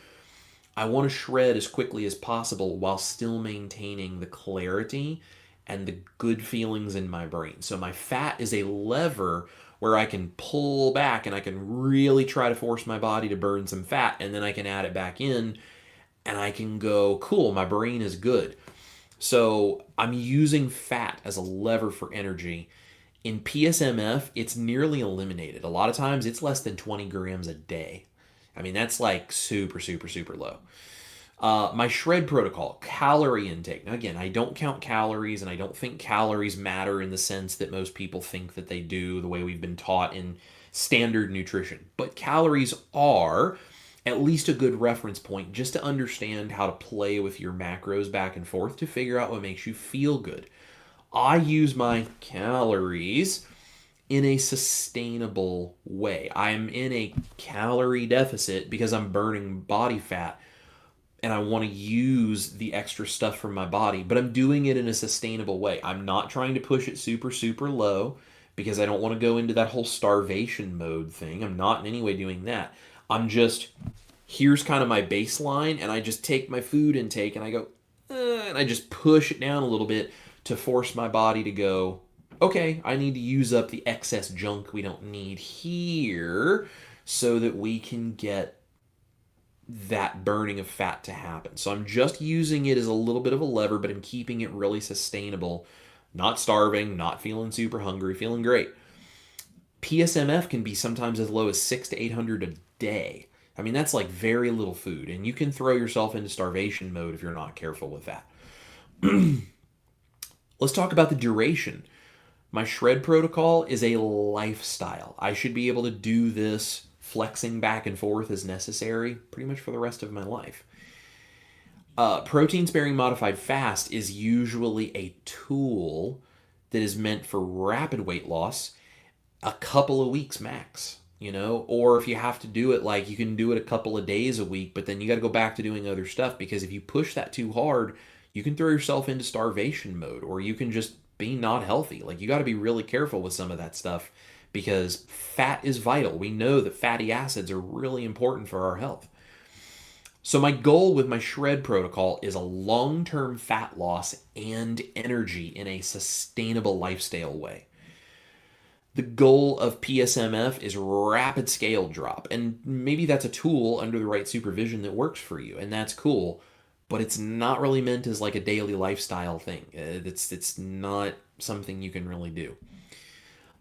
[SPEAKER 1] I want to shred as quickly as possible while still maintaining the clarity and the good feelings in my brain. So my fat is a lever where I can pull back and I can really try to force my body to burn some fat, and then I can add it back in and I can go, cool, my brain is good. So I'm using fat as a lever for energy. In PSMF, it's nearly eliminated. A lot of times it's less than 20 grams a day. I mean, that's like super, super, super low. My shred protocol, calorie intake. Now, again, I don't count calories, and I don't think calories matter in the sense that most people think that they do, the way we've been taught in standard nutrition. But calories are at least a good reference point just to understand how to play with your macros back and forth to figure out what makes you feel good. I use my calories in a sustainable way. I'm in a calorie deficit because I'm burning body fat and I want to use the extra stuff from my body, but I'm doing it in a sustainable way. I'm not trying to push it super, super low because I don't want to go into that whole starvation mode thing. I'm not in any way doing that. I'm just, here's kind of my baseline, and I just take my food intake and I go, and I just push it down a little bit to force my body to go, okay, I need to use up the excess junk we don't need here so that we can get that burning of fat to happen. So I'm just using it as a little bit of a lever, but I'm keeping it really sustainable, not starving, not feeling super hungry, feeling great. PSMF can be sometimes as low as 600 to 800 a day. I mean, that's like very little food, and you can throw yourself into starvation mode if you're not careful with that. Let's talk about the duration. My shred protocol is a lifestyle. I should be able to do this flexing back and forth as necessary pretty much for the rest of my life. Protein sparing modified fast is usually a tool that is meant for rapid weight loss, a couple of weeks max, or if you have to do it, like you can do it a couple of days a week, but then you got to go back to doing other stuff, because if you push that too hard, you can throw yourself into starvation mode, or you can just be not healthy. Like, you got to be really careful with some of that stuff, because fat is vital. We know that fatty acids are really important for our health. So my goal with my shred protocol is a long-term fat loss and energy in a sustainable lifestyle way. The goal of PSMF is rapid scale drop, and maybe that's a tool under the right supervision that works for you, and that's cool, but it's not really meant as like a daily lifestyle thing. It's not something you can really do.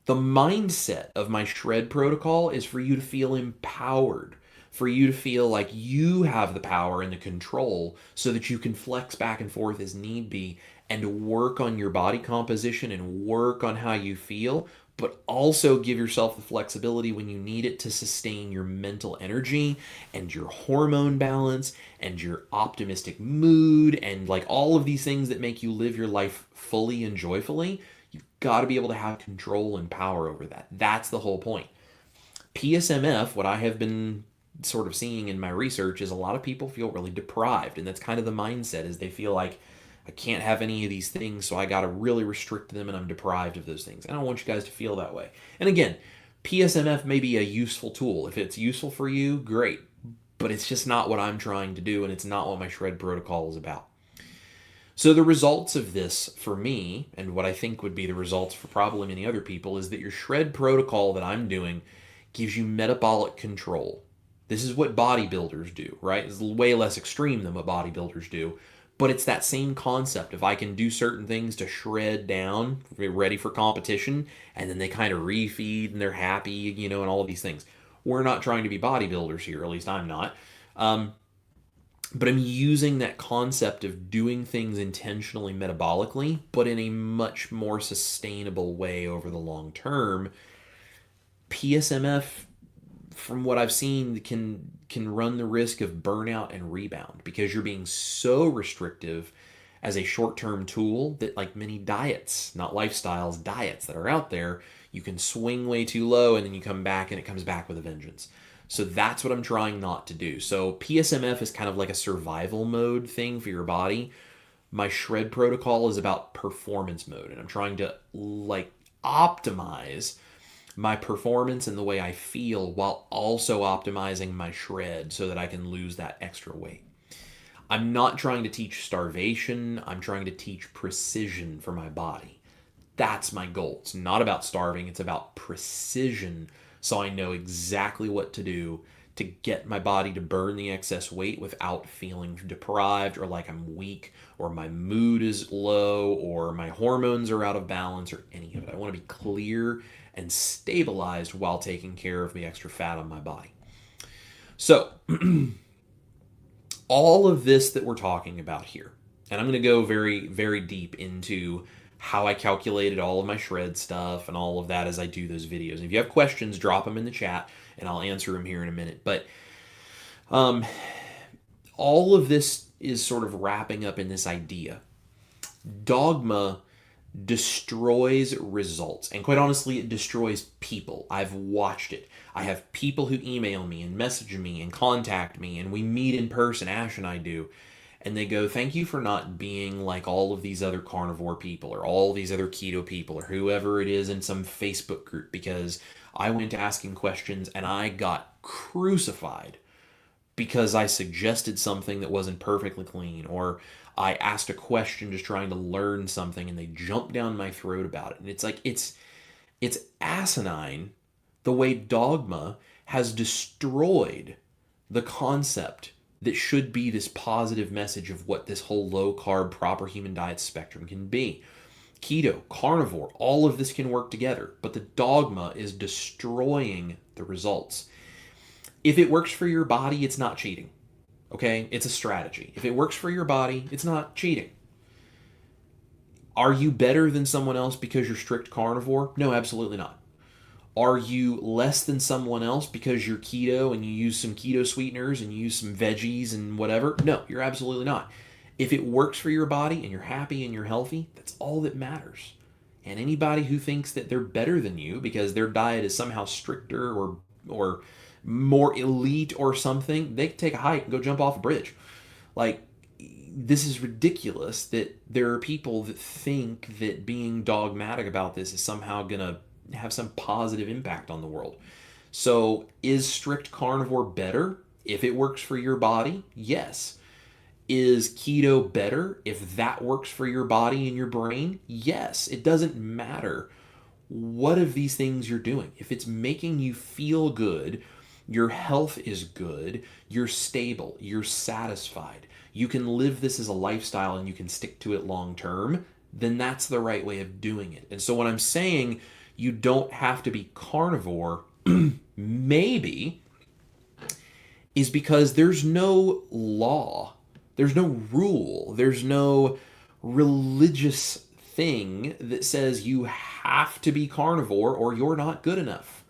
[SPEAKER 1] The mindset of my shred protocol is for you to feel empowered, for you to feel like you have the power and the control so that you can flex back and forth as need be and work on your body composition and work on how you feel, but also give yourself the flexibility when you need it to sustain your mental energy and your hormone balance and your optimistic mood and like all of these things that make you live your life fully and joyfully. You've got to be able to have control and power over that. That's the whole point. PSMF, what I have been sort of seeing in my research, is a lot of people feel really deprived, and that's kind of the mindset, is they feel like, I can't have any of these things, so I got to really restrict them, and I'm deprived of those things. I don't want you guys to feel that way. And again, PSMF may be a useful tool. If it's useful for you, great. But it's just not what I'm trying to do, and it's not what my shred protocol is about. So the results of this for me, and what I think would be the results for probably many other people, is that your shred protocol that I'm doing gives you metabolic control. This is what bodybuilders do, right? It's way less extreme than what bodybuilders do. But it's that same concept. If I can do certain things to shred down, get ready for competition, and then they kind of refeed and they're happy, and all of these things. We're not trying to be bodybuilders here, at least I'm not. But I'm using that concept of doing things intentionally metabolically, but in a much more sustainable way over the long term. PSMF from what I've seen, can run the risk of burnout and rebound because you're being so restrictive as a short-term tool that, like many diets, not lifestyles, diets that are out there, you can swing way too low and then you come back and it comes back with a vengeance. So that's what I'm trying not to do. So PSMF is kind of like a survival mode thing for your body. My shred protocol is about performance mode, and I'm trying to like optimize my performance and the way I feel while also optimizing my shred so that I can lose that extra weight. I'm not trying to teach starvation. I'm trying to teach precision for my body. That's my goal. It's not about starving. It's about precision, so I know exactly what to do to get my body to burn the excess weight without feeling deprived or like I'm weak or my mood is low or my hormones are out of balance or any of it. I want to be clear and stabilized while taking care of the extra fat on my body. So all of this that we're talking about here, and I'm going to go very, very deep into how I calculated all of my shred stuff and all of that as I do those videos. And if you have questions, drop them in the chat and I'll answer them here in a minute. But all of this is sort of wrapping up in this idea. Dogma destroys results. And quite honestly, it destroys people. I've watched it. I have people who email me and message me and contact me, and we meet in person, Ash and I do. And they go, thank you for not being like all of these other carnivore people or all these other keto people or whoever it is in some Facebook group, because I went asking questions and I got crucified because I suggested something that wasn't perfectly clean, or I asked a question just trying to learn something and they jumped down my throat about it. And it's like, it's asinine the way dogma has destroyed the concept that should be this positive message of what this whole low carb, proper human diet spectrum can be. Keto, carnivore, all of this can work together, but the dogma is destroying the results. If it works for your body, it's not cheating. Okay? It's a strategy. If it works for your body, it's not cheating. Are you better than someone else because you're strict carnivore? No, absolutely not. Are you less than someone else because you're keto and you use some keto sweeteners and you use some veggies and whatever? No, you're absolutely not. If it works for your body and you're happy and you're healthy, that's all that matters. And anybody who thinks that they're better than you because their diet is somehow stricter or more elite or something, they can take a hike and go jump off a bridge. Like, this is ridiculous that there are people that think that being dogmatic about this is somehow going to have some positive impact on the world. So is strict carnivore better if it works for your body? Yes. Is keto better if that works for your body and your brain? Yes. It doesn't matter what of these things you're doing. If it's making you feel good, your health is good, you're stable, you're satisfied, you can live this as a lifestyle and you can stick to it long term, then that's the right way of doing it. And so when I'm saying you don't have to be carnivore, maybe, is because there's no law, there's no rule, there's no religious thing that says you have to be carnivore or you're not good enough.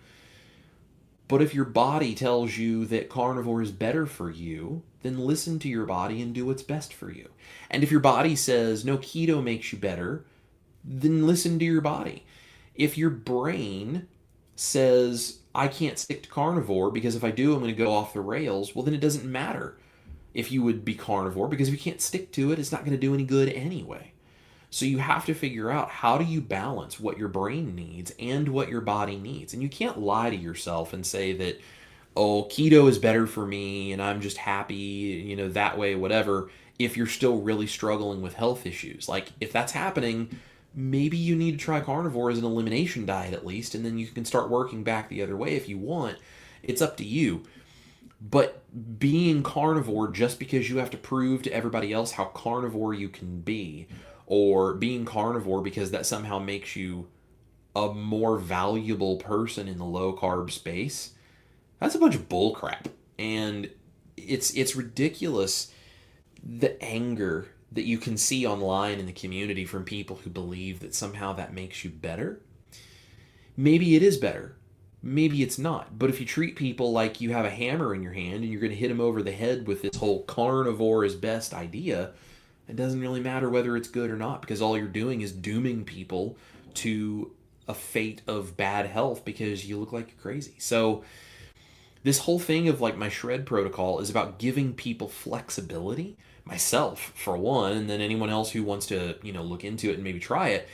[SPEAKER 1] But if your body tells you that carnivore is better for you, then listen to your body and do what's best for you. And if your body says, no, keto makes you better, then listen to your body. If your brain says, I can't stick to carnivore because if I do, I'm going to go off the rails, well, then it doesn't matter if you would be carnivore, because if you can't stick to it, it's not going to do any good anyway. So you have to figure out, how do you balance what your brain needs and what your body needs? And you can't lie to yourself and say that, oh, keto is better for me and I'm just happy, that way, whatever, if you're still really struggling with health issues. Like, if that's happening, maybe you need to try carnivore as an elimination diet at least, and then you can start working back the other way if you want. It's up to you. But being carnivore just because you have to prove to everybody else how carnivore you can be, or being carnivore because that somehow makes you a more valuable person in the low carb space, that's a bunch of bull crap. And it's ridiculous, the anger that you can see online in the community from people who believe that somehow that makes you better. Maybe it is better, maybe it's not. But if you treat people like you have a hammer in your hand and you're going to hit them over the head with this whole carnivore is best idea, it doesn't really matter whether it's good or not, because all you're doing is dooming people to a fate of bad health because you look like you're crazy. So this whole thing of like my shred protocol is about giving people flexibility, myself for one, and then anyone else who wants to, look into it and maybe try it.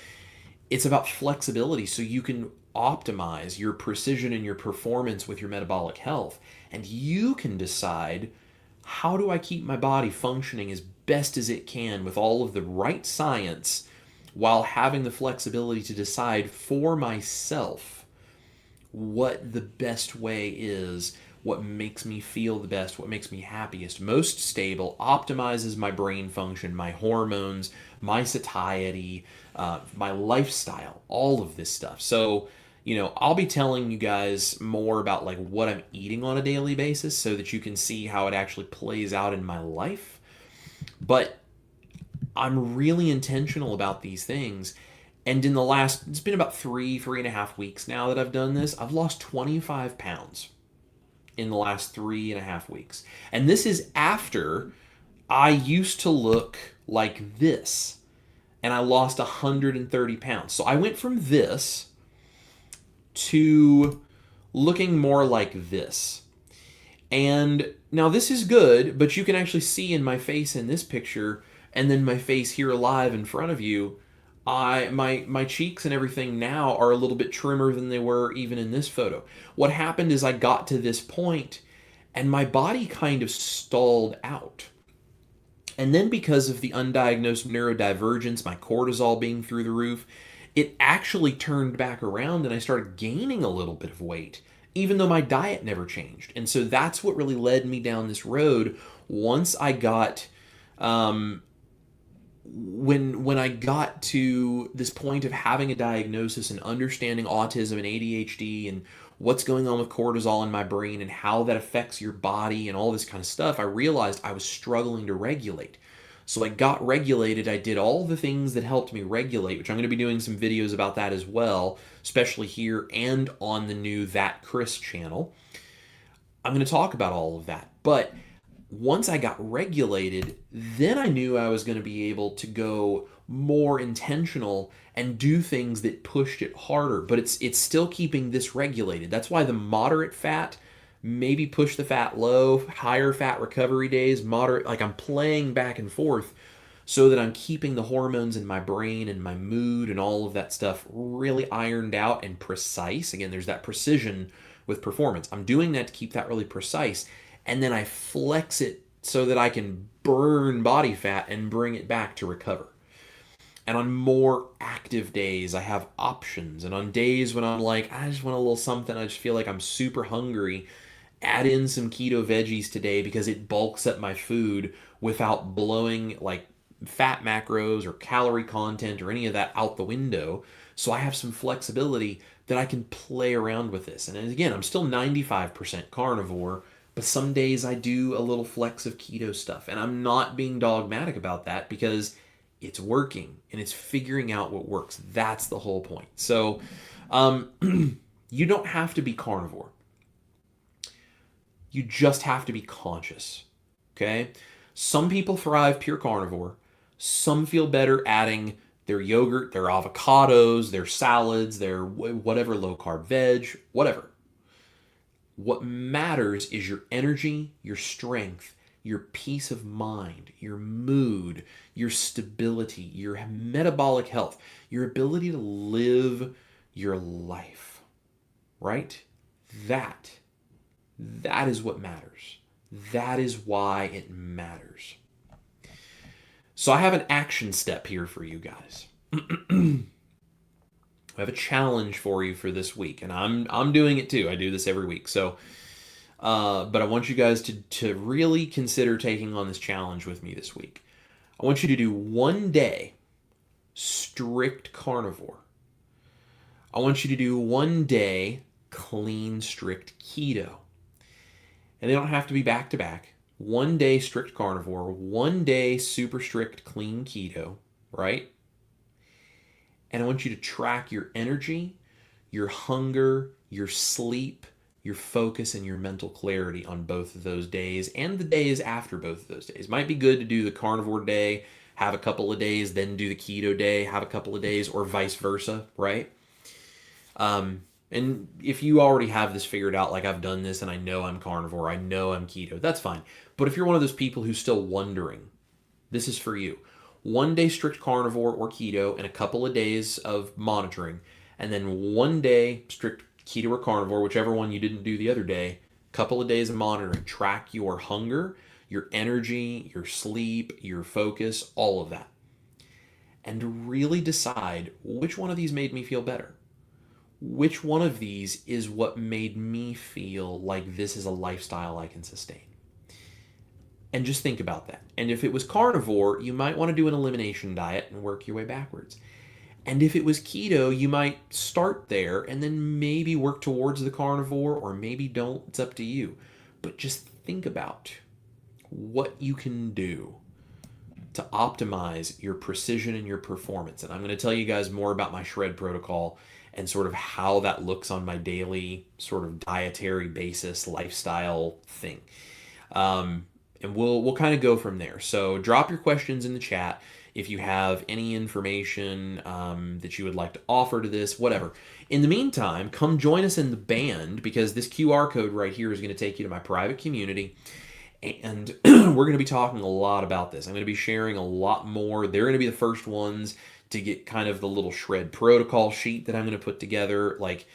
[SPEAKER 1] It's about flexibility so you can optimize your precision and your performance with your metabolic health. And you can decide, how do I keep my body functioning as best as it can with all of the right science while having the flexibility to decide for myself what the best way is, what makes me feel the best, what makes me happiest, most stable, optimizes my brain function, my hormones, my satiety, my lifestyle, all of this stuff. So, I'll be telling you guys more about like what I'm eating on a daily basis so that you can see how it actually plays out in my life. But I'm really intentional about these things. And it's been about 3.5 weeks now that I've done this. I've lost 25 pounds in the last 3.5 weeks. And this is after I used to look like this. And I lost 130 pounds. So I went from this to looking more like this. And now this is good, but you can actually see in my face in this picture, and then my face here live in front of you, my cheeks and everything now are a little bit trimmer than they were even in this photo. What happened is I got to this point and my body kind of stalled out. And then because of the undiagnosed neurodivergence, my cortisol being through the roof, it actually turned back around and I started gaining a little bit of weight, even though my diet never changed. And so that's what really led me down this road. Once I got, when I got to this point of having a diagnosis and understanding autism and ADHD and what's going on with cortisol in my brain and how that affects your body and all this kind of stuff, I realized I was struggling to regulate. So I got regulated. I did all the things that helped me regulate, which I'm going to be doing some videos about that as well, especially here and on the new That Chris channel. I'm going to talk about all of that. But once I got regulated, then I knew I was going to be able to go more intentional and do things that pushed it harder. But it's still keeping this regulated. That's why the moderate fat, maybe push the fat low, higher fat recovery days, moderate, like I'm playing back and forth so that I'm keeping the hormones in my brain and my mood and all of that stuff really ironed out and precise. Again, there's that precision with performance. I'm doing that to keep that really precise. And then I flex it so that I can burn body fat and bring it back to recover. And on more active days, I have options. And on days when I'm like, I just want a little something, I just feel like I'm super hungry, add in some keto veggies today because it bulks up my food without blowing like fat macros or calorie content or any of that out the window. So I have some flexibility that I can play around with this. And again, I'm still 95% carnivore, but some days I do a little flex of keto stuff. And I'm not being dogmatic about that because it's working and it's figuring out what works. That's the whole point. So you don't have to be carnivore. You just have to be conscious, okay? Some people thrive pure carnivore. Some feel better adding their yogurt, their avocados, their salads, their whatever low-carb veg, whatever. What matters is your energy, your strength, your peace of mind, your mood, your stability, your metabolic health, your ability to live your life, right? That is what matters. That is why it matters. So I have an action step here for you guys. I have a challenge for you for this week, and I'm doing it too. I do this every week. So, but I want you guys to really consider taking on this challenge with me this week. I want you to do 1 day strict carnivore. I want you to do 1 day clean, strict keto. And they don't have to be back to back. 1 day strict carnivore, 1 day super strict clean keto, right? And I want you to track your energy, your hunger, your sleep, your focus, and your mental clarity on both of those days and the days after both of those days. Might be good to do the carnivore day, have a couple of days, then do the keto day, have a couple of days, or vice versa, right? And if you already have this figured out, like I've done this and I know I'm carnivore, I know I'm keto, that's fine. But if you're one of those people who's still wondering, this is for you. 1 day strict carnivore or keto and a couple of days of monitoring, and then 1 day strict keto or carnivore, whichever one you didn't do the other day, couple of days of monitoring. Track your hunger, your energy, your sleep, your focus, all of that. And really decide which one of these made me feel better. Which one of these is what made me feel like this is a lifestyle I can sustain? And just think about that. And if it was carnivore, you might want to do an elimination diet and work your way backwards. And if it was keto, you might start there and then maybe work towards the carnivore, or maybe don't. It's up to you. But just think about what you can do to optimize your precision and your performance. And I'm going to tell you guys more about my shred protocol and sort of how that looks on my daily sort of dietary basis lifestyle thing. And we'll kind of go from there. So drop your questions in the chat if you have any information that you would like to offer to this, whatever. In the meantime, come join us in the band, because this QR code right here is going to take you to my private community. And we're going to be talking a lot about this. I'm going to be sharing a lot more. They're going to be the first ones to get kind of the little shred protocol sheet that I'm going to put together, like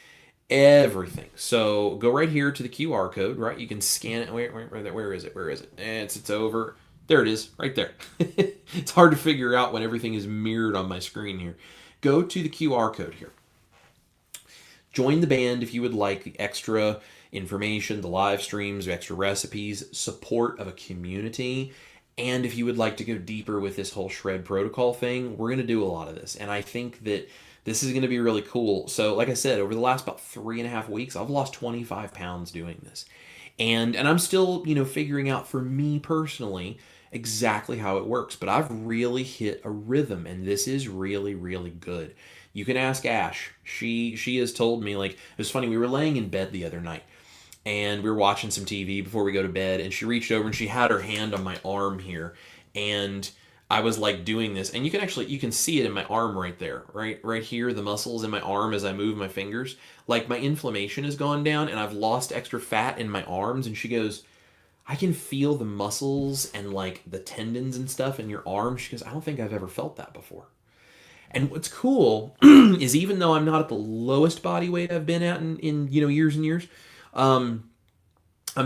[SPEAKER 1] everything. So go right here to the QR code, right? You can scan it. Where is it? Where is it? It's over. There it is, right there. It's hard to figure out when everything is mirrored on my screen here. Go to the QR code here. Join the band if you would like the extra information, the live streams, extra recipes, support of a community. And if you would like to go deeper with this whole shred protocol thing, we're going to do a lot of this. And I think that this is going to be really cool. So like I said, over the last about 3.5 weeks, I've lost 25 pounds doing this. And I'm still, figuring out for me personally exactly how it works. But I've really hit a rhythm, and this is really, really good. You can ask Ash. She has told me, like, it was funny, we were laying in bed the other night, and we were watching some TV before we go to bed, and she reached over and she had her hand on my arm here, and I was like doing this, and you can see it in my arm right there, right here, the muscles in my arm as I move my fingers. Like, my inflammation has gone down and I've lost extra fat in my arms. And she goes, I can feel the muscles and like the tendons and stuff in your arm. She goes, I don't think I've ever felt that before. And what's cool is, even though I'm not at the lowest body weight I've been at in years and years, I'm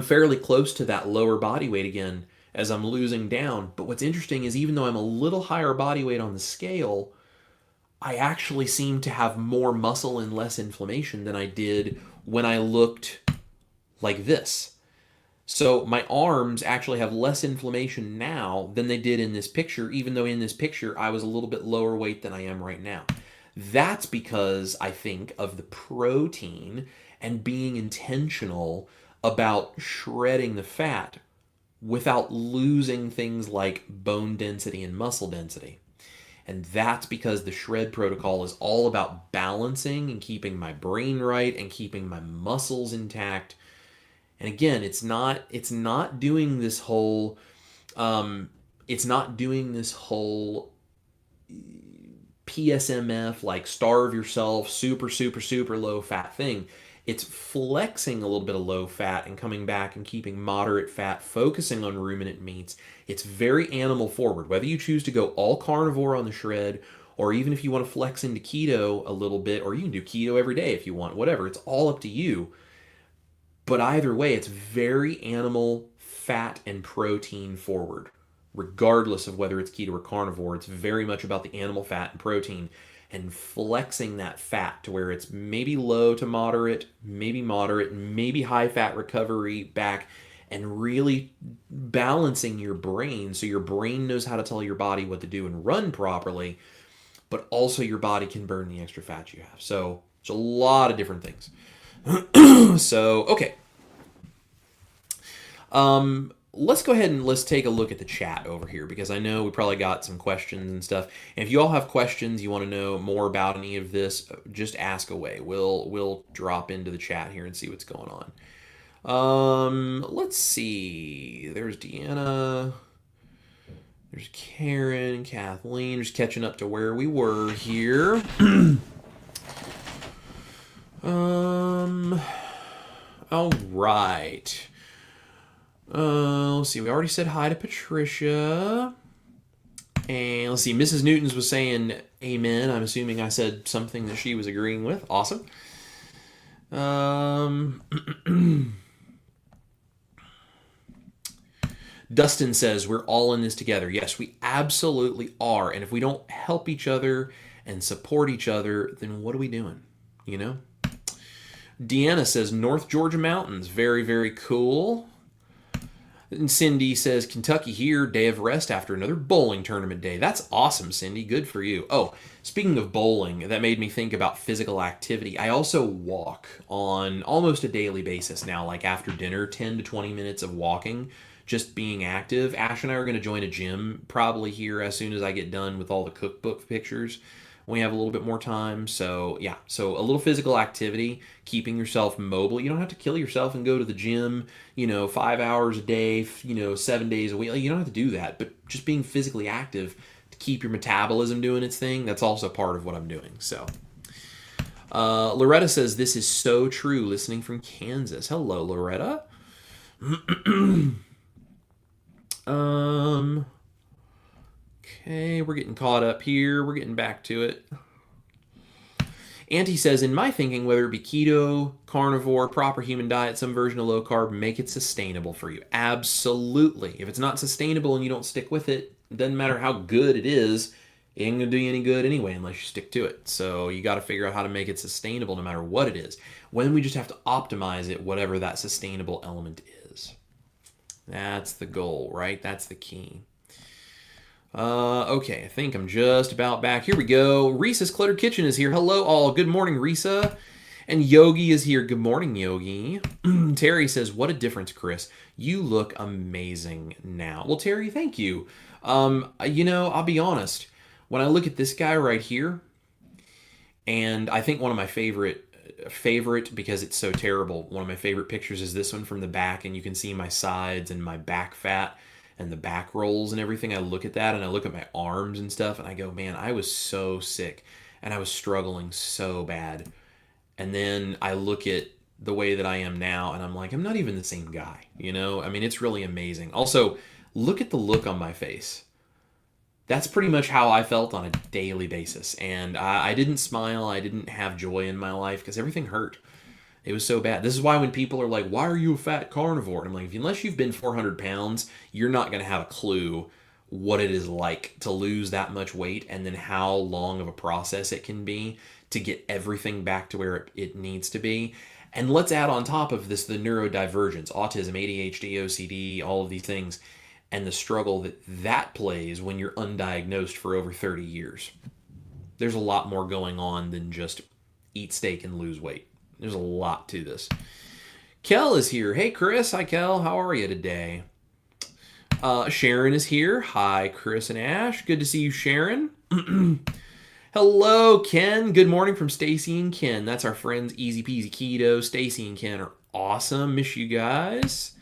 [SPEAKER 1] fairly close to that lower body weight again as I'm losing down. But what's interesting is, even though I'm a little higher body weight on the scale, I actually seem to have more muscle and less inflammation than I did when I looked like this. So my arms actually have less inflammation now than they did in this picture, even though in this picture I was a little bit lower weight than I am right now. That's because, I think, of the protein and being intentional about shredding the fat without losing things like bone density and muscle density. And that's because the shred protocol is all about balancing and keeping my brain right and keeping my muscles intact. And again, it's not doing this whole PSMF, like starve yourself, super, super, super low fat thing. It's flexing a little bit of low fat and coming back and keeping moderate fat, focusing on ruminant meats. It's very animal forward. Whether you choose to go all carnivore on the shred, or even if you want to flex into keto a little bit, or you can do keto every day if you want, whatever. It's all up to you. But either way, it's very animal fat and protein forward. Regardless of whether it's keto or carnivore, it's very much about the animal fat and protein, and flexing that fat to where it's maybe low to moderate, maybe high fat recovery back, and really balancing your brain so your brain knows how to tell your body what to do and run properly, but also your body can burn the extra fat you have. So it's a lot of different things. So, okay. let's go ahead and let's take a look at the chat over here, because I know we probably got some questions and stuff. And if you all have questions, you want to know more about any of this, just ask away. We'll drop into the chat here and see what's going on. Let's see. There's Deanna. There's Karen, Kathleen, just catching up to where we were here. All right. Let's see. We already said hi to Patricia. And let's see. Mrs. Newton's was saying amen. I'm assuming I said something that she was agreeing with. Awesome. Dustin says we're all in this together. Yes, we absolutely are. And if we don't help each other and support each other, then what are we doing? You know? Deanna says North Georgia mountains. Very, very cool. And Cindy says Kentucky here, day of rest after another bowling tournament day. That's awesome, Cindy. Good for you. Oh, speaking of bowling, that made me think about physical activity. I also walk on almost a daily basis now, like after dinner, 10 to 20 minutes of walking. Just being active. Ash and I are going to join a gym probably here as soon as I get done with all the cookbook pictures. We have a little bit more time. So yeah, so a little physical activity, keeping yourself mobile. You don't have to kill yourself and go to the gym, 5 hours a day, 7 days a week. You don't have to do that, but just being physically active to keep your metabolism doing its thing, that's also part of what I'm doing. So Loretta says, this is so true, listening from Kansas. Hello, Loretta. Okay, we're getting caught up here. We're getting back to it. Auntie says, in my thinking, whether it be keto, carnivore, proper human diet, some version of low carb, make it sustainable for you. Absolutely. If it's not sustainable and you don't stick with it, it doesn't matter how good it is, it ain't going to do you any good anyway unless you stick to it. So you got to figure out how to make it sustainable no matter what it is. When we just have to optimize it, whatever that sustainable element is. That's the goal, right? That's the key. Okay, I think I'm just about back. Here we go. Risa's Cluttered Kitchen is here. Hello, all. Good morning, Risa. And Yogi is here. Good morning, Yogi. Terry says, what a difference, Chris. You look amazing now. Well, Terry, thank you. I'll be honest. When I look at this guy right here, and I think one of my favorite, because it's so terrible, one of my favorite pictures is this one from the back, and you can see my sides and my back fat and the back rolls and everything. I look at that and I look at my arms and stuff and I go, man, I was so sick and I was struggling so bad. And then I look at the way that I am now and I'm like, I'm not even the same guy, it's really amazing. Also, look at the look on my face. That's pretty much how I felt on a daily basis. And I didn't smile. I didn't have joy in my life because everything hurt. It was so bad. This is why when people are like, why are you a fat carnivore? And I'm like, unless you've been 400 pounds, you're not going to have a clue what it is like to lose that much weight and then how long of a process it can be to get everything back to where it needs to be. And let's add on top of this the neurodivergence, autism, ADHD, OCD, all of these things, and the struggle that plays when you're undiagnosed for over 30 years. There's a lot more going on than just eat steak and lose weight. There's a lot to this. Kel is here. Hey, Chris. Hi, Kel. How are you today? Sharon is here. Hi, Chris and Ash. Good to see you, Sharon. Hello, Ken. Good morning from Stacy and Ken. That's our friends Easy Peasy Keto. Stacy and Ken are awesome. Miss you guys.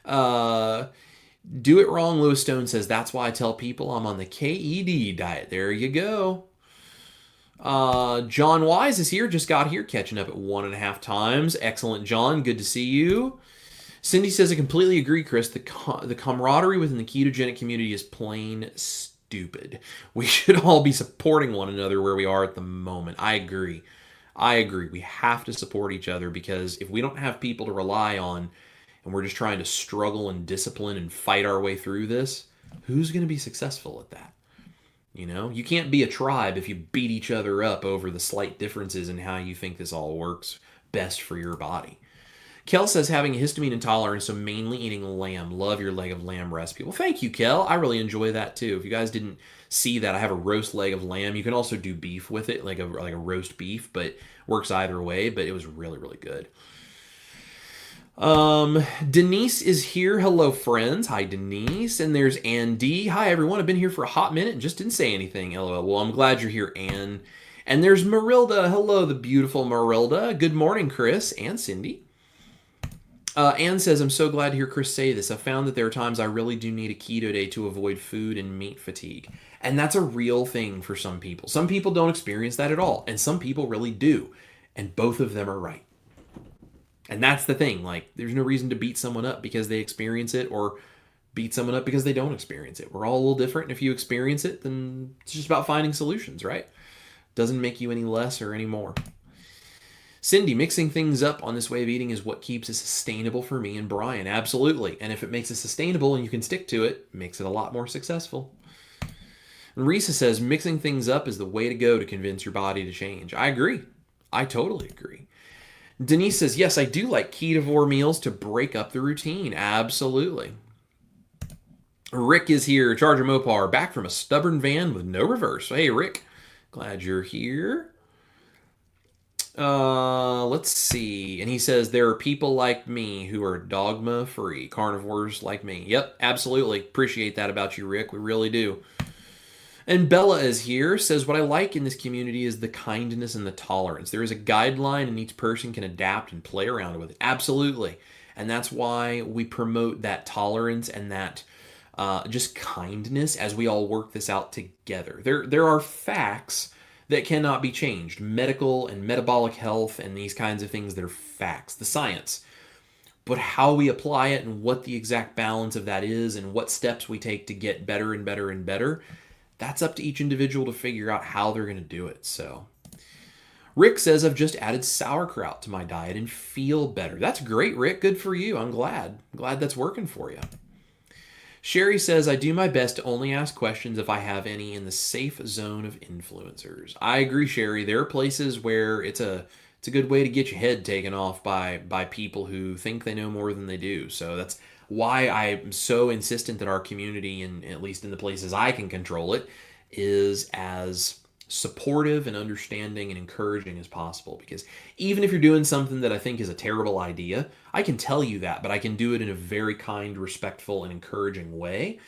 [SPEAKER 1] Do It Wrong, Lewis Stone says, that's why I tell people I'm on the KED diet. There you go. John Wise is here. Just got here, catching up at 1.5 times. Excellent, John. Good to see you. Cindy says, I completely agree, Chris. The camaraderie within the ketogenic community is plain stupid. We should all be supporting one another where we are at the moment. I agree. We have to support each other because if we don't have people to rely on and we're just trying to struggle and discipline and fight our way through this, who's going to be successful at that? You can't be a tribe if you beat each other up over the slight differences in how you think this all works best for your body. Kel says, having a histamine intolerance, so mainly eating lamb. Love your leg of lamb recipe. Well, thank you, Kel. I really enjoy that too. If you guys didn't see that, I have a roast leg of lamb. You can also do beef with it, like a roast beef, but works either way. But it was really, really good. Denise is here. Hello, friends. Hi, Denise. And there's Andy. Hi, everyone. I've been here for a hot minute and just didn't say anything. LOL. Well, I'm glad you're here, Ann. And there's Marilda. Hello, the beautiful Marilda. Good morning, Chris and Cindy. Ann says, I'm so glad to hear Chris say this. I found that there are times I really do need a keto day to avoid food and meat fatigue. And that's a real thing for some people. Some people don't experience that at all, and some people really do. And both of them are right. And that's the thing. Like, there's no reason to beat someone up because they experience it or beat someone up because they don't experience it. We're all a little different. And if you experience it, then it's just about finding solutions, right? Doesn't make you any less or any more. Cindy, mixing things up on this way of eating is what keeps it sustainable for me and Brian. Absolutely. And if it makes it sustainable and you can stick to it, it makes it a lot more successful. And Risa says, mixing things up is the way to go to convince your body to change. I agree. I totally agree. Denise says, yes, I do like ketovore meals to break up the routine. Absolutely. Rick is here. Charger Mopar, back from a stubborn van with no reverse. Hey, Rick, glad you're here. Let's see. And he says, there are people like me who are dogma-free, carnivores like me. Yep, absolutely. Appreciate that about you, Rick. We really do. And Bella is here, says, what I like in this community is the kindness and the tolerance. There is a guideline and each person can adapt and play around with it. Absolutely. And that's why we promote that tolerance and that just kindness as we all work this out together. There are facts that cannot be changed. Medical and metabolic health and these kinds of things that are facts, the science. But how we apply it and what the exact balance of that is and what steps we take to get better and better and better, that's up to each individual to figure out how they're going to do it. So Rick says, I've just added sauerkraut to my diet and feel better. That's great, Rick. Good for you. I'm glad that's working for you. Sherry says, I do my best to only ask questions if I have any in the safe zone of influencers. I agree, Sherry. There are places where it's a good way to get your head taken off by people who think they know more than they do. So that's why I'm so insistent that our community, and at least in the places I can control it, is as supportive and understanding and encouraging as possible. Because even if you're doing something that I think is a terrible idea, I can tell you that, but I can do it in a very kind, respectful, and encouraging way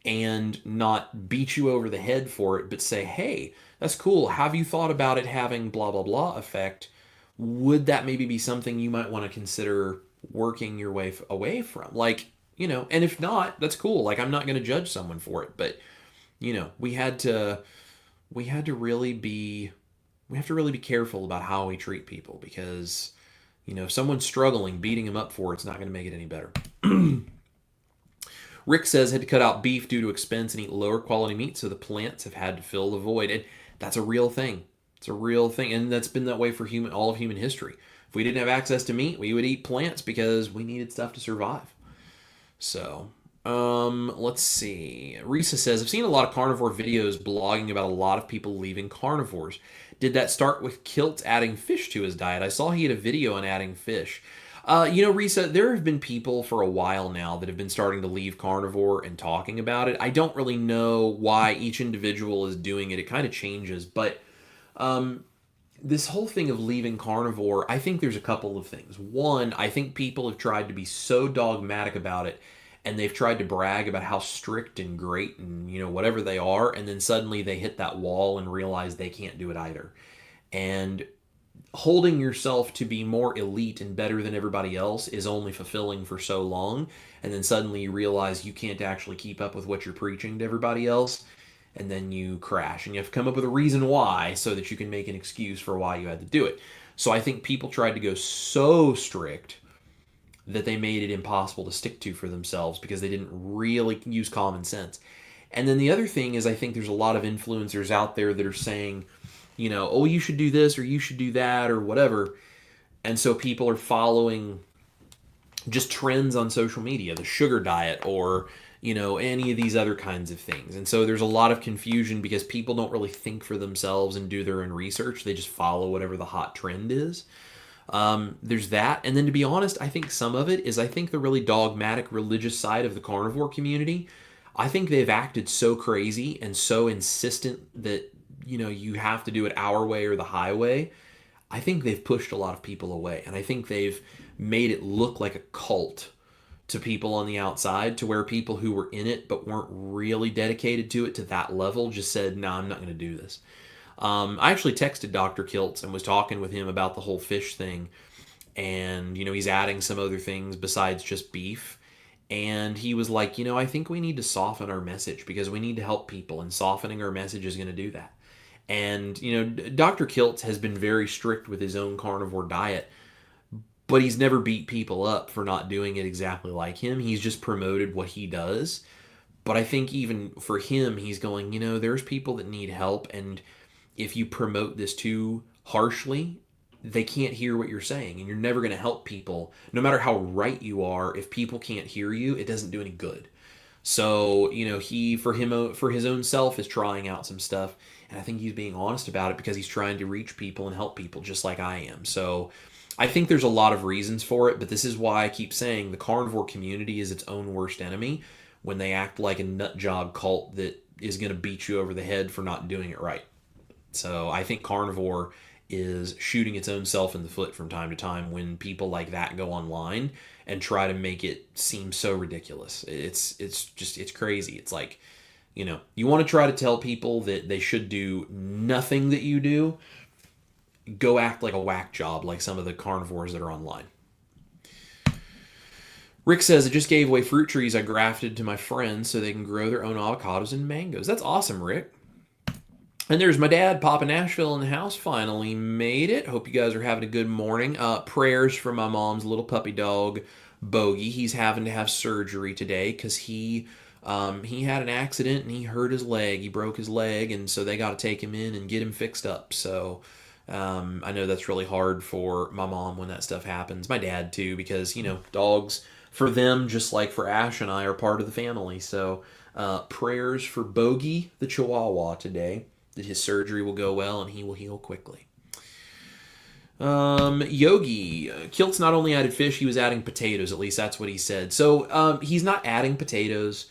[SPEAKER 1] and not beat you over the head for it, but say, hey, that's cool. Have you thought about it having blah, blah, blah effect? Would that maybe be something you might want to consider working your way away from? Like, and if not, that's cool. Like, I'm not going to judge someone for it, but we have to really be careful about how we treat people because, if someone's struggling, beating them up for it's not going to make it any better. Rick says, had to cut out beef due to expense and eat lower quality meat, so the plants have had to fill the void. And that's a real thing. It's a real thing, and that's been that way for all of human history. If we didn't have access to meat, we would eat plants because we needed stuff to survive. So, let's see. Risa says, I've seen a lot of carnivore videos blogging about a lot of people leaving carnivores. Did that start with Kilt adding fish to his diet? I saw he had a video on adding fish. Risa, there have been people for a while now that have been starting to leave carnivore and talking about it. I don't really know why each individual is doing it. It kind of changes, but this whole thing of leaving carnivore, I think there's a couple of things. One, I think people have tried to be so dogmatic about it, and they've tried to brag about how strict and great and, whatever they are, and then suddenly they hit that wall and realize they can't do it either. And holding yourself to be more elite and better than everybody else is only fulfilling for so long, and then suddenly you realize you can't actually keep up with what you're preaching to everybody else, and then you crash, and you have to come up with a reason why so that you can make an excuse for why you had to do it. So I think people tried to go so strict that they made it impossible to stick to for themselves because they didn't really use common sense. And then the other thing is I think there's a lot of influencers out there that are saying, oh, you should do this or you should do that or whatever. And so people are following just trends on social media, the sugar diet or any of these other kinds of things. And so there's a lot of confusion because people don't really think for themselves and do their own research. They just follow whatever the hot trend is. There's that. And then to be honest, I think some of it is the really dogmatic religious side of the carnivore community. I think they've acted so crazy and so insistent that, you have to do it our way or the highway. I think they've pushed a lot of people away. And I think they've made it look like a cult to people on the outside, to where people who were in it but weren't really dedicated to it to that level just said, no, I'm not going to do this. I actually texted Dr. Kiltz and was talking with him about the whole fish thing. And, he's adding some other things besides just beef. And he was like, I think we need to soften our message because we need to help people, and softening our message is going to do that. And, Dr. Kiltz has been very strict with his own carnivore diet, but he's never beat people up for not doing it exactly like him. He's just promoted what he does. But I think even for him, he's going, there's people that need help. And if you promote this too harshly, they can't hear what you're saying. And you're never going to help people. No matter how right you are, if people can't hear you, it doesn't do any good. So, he, for his own self, is trying out some stuff. And I think he's being honest about it because he's trying to reach people and help people just like I am. So I think there's a lot of reasons for it, but this is why I keep saying the carnivore community is its own worst enemy when they act like a nut job cult that is going to beat you over the head for not doing it right. So I think carnivore is shooting its own self in the foot from time to time when people like that go online and try to make it seem so ridiculous. It's crazy. It's like, you want to try to tell people that they should do nothing that you do, go act like a whack job like some of the carnivores that are online. Rick says, I just gave away fruit trees I grafted to my friends so they can grow their own avocados and mangoes. That's awesome, Rick. And there's my dad, Papa Nashville, in the house. Finally made it. Hope you guys are having a good morning. Prayers for my mom's little puppy dog, Bogey. He's having to have surgery today because he had an accident and he hurt his leg. He broke his leg, and so they got to take him in and get him fixed up. So I know that's really hard for my mom when that stuff happens. My dad, too, because, dogs, for them, just like for Ash and I, are part of the family. So prayers for Bogey, the Chihuahua, today, that his surgery will go well and he will heal quickly. Yogi, Kiltz not only added fish, he was adding potatoes. At least that's what he said. So he's not adding potatoes.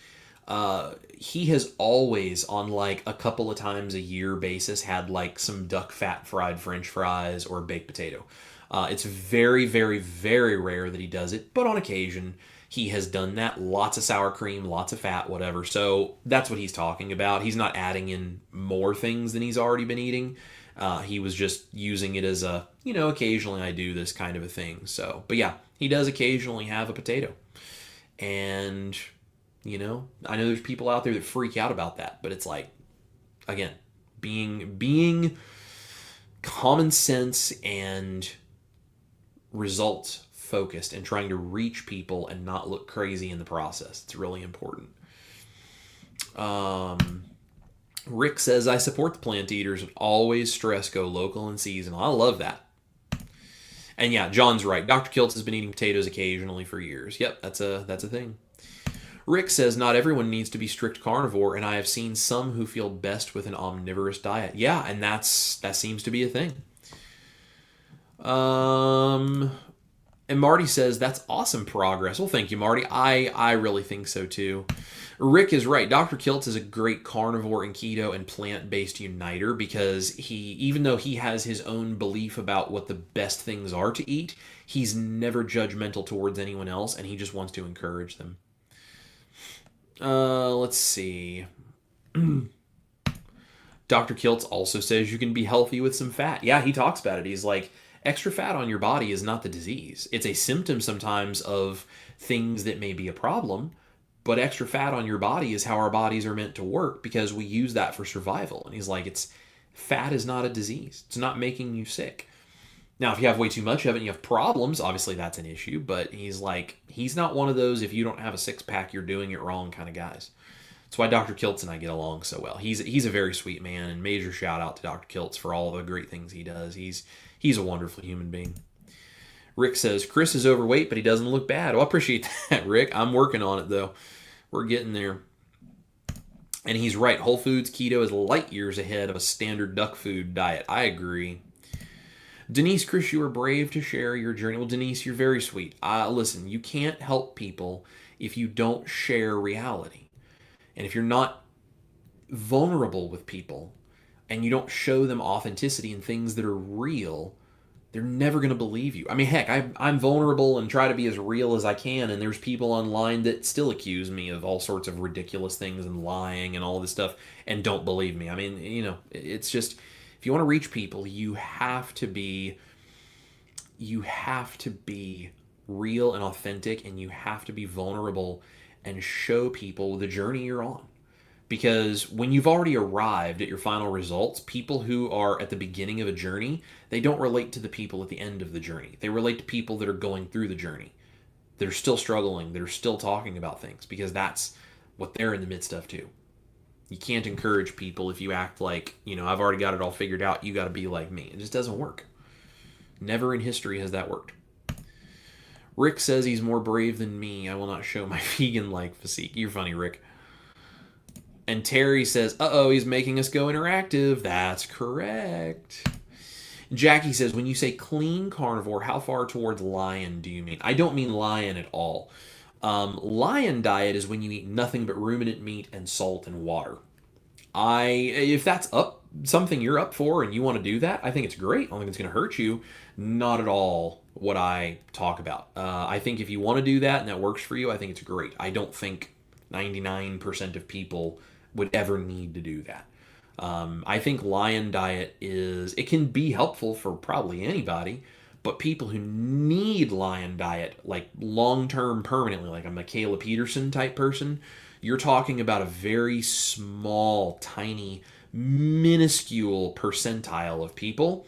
[SPEAKER 1] He has always, on like a couple of times a year basis, had like some duck fat fried French fries or baked potato. It's very, very, very rare that he does it, but on occasion he has done that. Lots of sour cream, lots of fat, whatever. So that's what he's talking about. He's not adding in more things than he's already been eating. He was just using it as a, occasionally I do this kind of a thing. So, but yeah, he does occasionally have a potato. And, I know there's people out there that freak out about that, but it's like, again, being common sense and results focused and trying to reach people and not look crazy in the process. It's really important. Rick says, I support the plant eaters and always stress go local and seasonal. I love that. And yeah, John's right. Dr. Kiltz has been eating potatoes occasionally for years. Yep, that's a thing. Rick says, not everyone needs to be strict carnivore, and I have seen some who feel best with an omnivorous diet. Yeah, and that seems to be a thing. And Marty says, that's awesome progress. Well, thank you, Marty. I really think so, too. Rick is right. Dr. Kiltz is a great carnivore and keto and plant-based uniter because even though he has his own belief about what the best things are to eat, he's never judgmental towards anyone else, and he just wants to encourage them. Let's see. Dr. Kiltz also says you can be healthy with some fat. Yeah, he talks about it. He's like, extra fat on your body is not the disease. It's a symptom sometimes of things that may be a problem, but extra fat on your body is how our bodies are meant to work because we use that for survival. And he's like, fat is not a disease. It's not making you sick. Now, if you have way too much of it and you have problems, obviously that's an issue, but he's like, he's not one of those if you don't have a six-pack, you're doing it wrong kind of guys. That's why Dr. Kiltz and I get along so well. He's a very sweet man, and major shout out to Dr. Kiltz for all the great things he does. He's a wonderful human being. Rick says, Chris is overweight, but he doesn't look bad. Well, I appreciate that, Rick. I'm working on it, though. We're getting there. And he's right. Whole Foods keto is light years ahead of a standard duck food diet. I agree. Denise, Chris, you were brave to share your journey. Well, Denise, you're very sweet. Listen, you can't help people if you don't share reality. And if you're not vulnerable with people and you don't show them authenticity and things that are real, they're never going to believe you. I mean, heck, I'm vulnerable and try to be as real as I can, and there's people online that still accuse me of all sorts of ridiculous things and lying and all this stuff and don't believe me. I mean, it's just, if you want to reach people, you have to be real and authentic, and you have to be vulnerable and show people the journey you're on. Because when you've already arrived at your final results, people who are at the beginning of a journey, they don't relate to the people at the end of the journey. They relate to people that are going through the journey. They're still struggling. They're still talking about things because that's what they're in the midst of too. You can't encourage people if you act like, I've already got it all figured out. You got to be like me. It just doesn't work. Never in history has that worked. Rick says he's more brave than me. I will not show my vegan-like physique. You're funny, Rick. And Terry says, uh-oh, he's making us go interactive. That's correct. Jackie says, when you say clean carnivore, how far towards lion do you mean? I don't mean lion at all. Lion diet is when you eat nothing but ruminant meat and salt and water. If that's something you're up for and you want to do that, I think it's great. I don't think it's going to hurt you. Not at all what I talk about. I think if you want to do that and that works for you, I think it's great. I don't think 99% of people would ever need to do that. I think lion diet it can be helpful for probably anybody, but people who need lion diet, like long-term permanently, like a Michaela Peterson type person, you're talking about a very small, tiny, minuscule percentile of people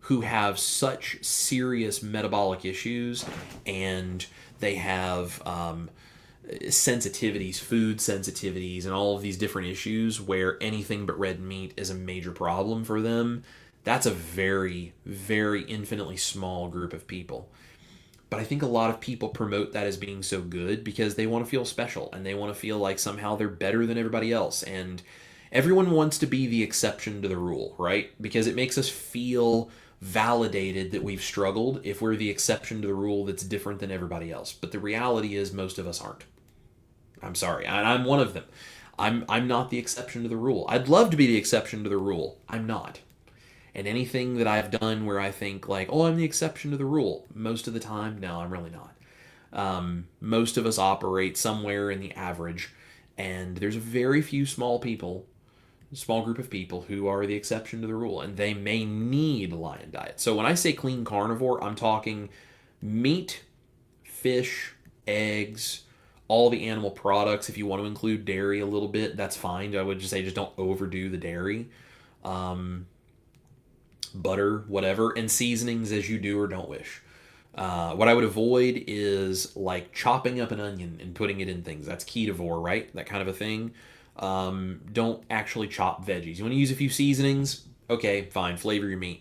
[SPEAKER 1] who have such serious metabolic issues, and they have sensitivities, food sensitivities, and all of these different issues where anything but red meat is a major problem for them. That's a very, very infinitely small group of people. But I think a lot of people promote that as being so good because they want to feel special and they want to feel like somehow they're better than everybody else. And everyone wants to be the exception to the rule, right? Because it makes us feel validated that we've struggled if we're the exception to the rule that's different than everybody else. But the reality is most of us aren't. I'm sorry, and I'm one of them. I'm not the exception to the rule. I'd love to be the exception to the rule. I'm not. And anything that I've done where I think like, oh, I'm the exception to the rule, most of the time, no, I'm really not. Most of us operate somewhere in the average, and there's a very few small group of people who are the exception to the rule, and they may need a lion diet. So when I say clean carnivore, I'm talking meat, fish, eggs, all the animal products. If you want to include dairy a little bit, that's fine. I would just say just don't overdo the dairy. Butter, whatever, and seasonings as you do or don't wish. What I would avoid is like chopping up an onion and putting it in things. That's ketovore, right? That kind of a thing. Don't actually chop veggies. You want to use a few seasonings? Okay, fine. Flavor your meat.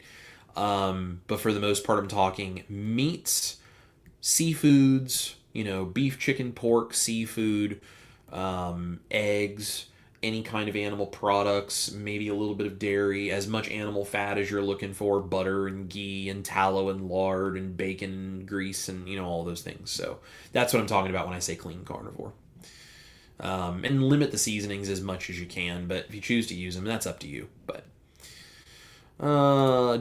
[SPEAKER 1] But for the most part, I'm talking meats, seafoods, beef, chicken, pork, seafood, eggs, any kind of animal products, maybe a little bit of dairy, as much animal fat as you're looking for, butter and ghee and tallow and lard and bacon and grease and, all those things. So that's what I'm talking about when I say clean carnivore. And limit the seasonings as much as you can, but if you choose to use them, that's up to you. But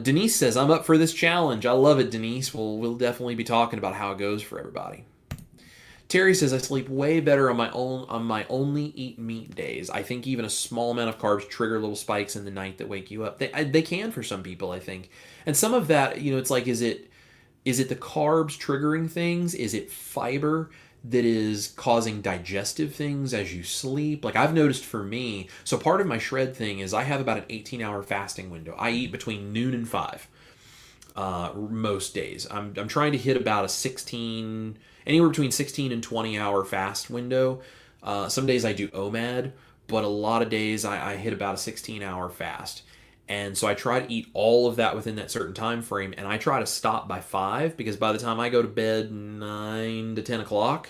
[SPEAKER 1] Denise says, I'm up for this challenge. I love it, Denise. We'll definitely be talking about how it goes for everybody. Terry says, I sleep way better on my only eat meat days. I think even a small amount of carbs trigger little spikes in the night that wake you up. They can for some people, I think. And some of that, it's like, is it the carbs triggering things? Is it fiber that is causing digestive things as you sleep? Like I've noticed for me, so part of my shred thing is I have about an 18-hour fasting window. I eat between noon and 5 most days. I'm trying to hit about anywhere between 16 and 20 hour fast window. Some days I do OMAD, but a lot of days I hit about a 16-hour fast. And so I try to eat all of that within that certain time frame, and I try to stop by 5 because by the time I go to bed 9 to 10 o'clock,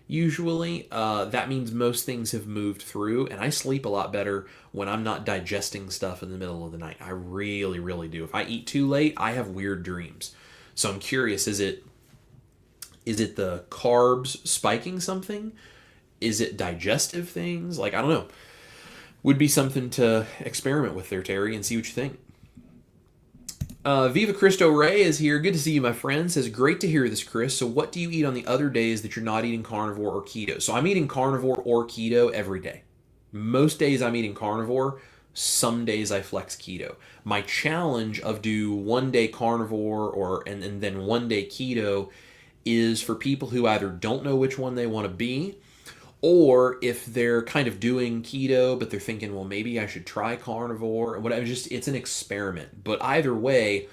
[SPEAKER 1] usually, that means most things have moved through, and I sleep a lot better when I'm not digesting stuff in the middle of the night. I really, really do. If I eat too late, I have weird dreams. So I'm curious, is it the carbs spiking something? Is it digestive things? Like, I don't know. Would be something to experiment with there, Terry, and see what you think. Viva Cristo Ray is here. Good to see you, my friend. Says, great to hear this, Chris. So what do you eat on the other days that you're not eating carnivore or keto? So I'm eating carnivore or keto every day. Most days I'm eating carnivore. Some days I flex keto. My challenge of do 1 day carnivore and then 1 day keto is for people who either don't know which one they want to be, or if they're kind of doing keto but they're thinking, well, maybe I should try carnivore or whatever. Just, it's an experiment. But either way,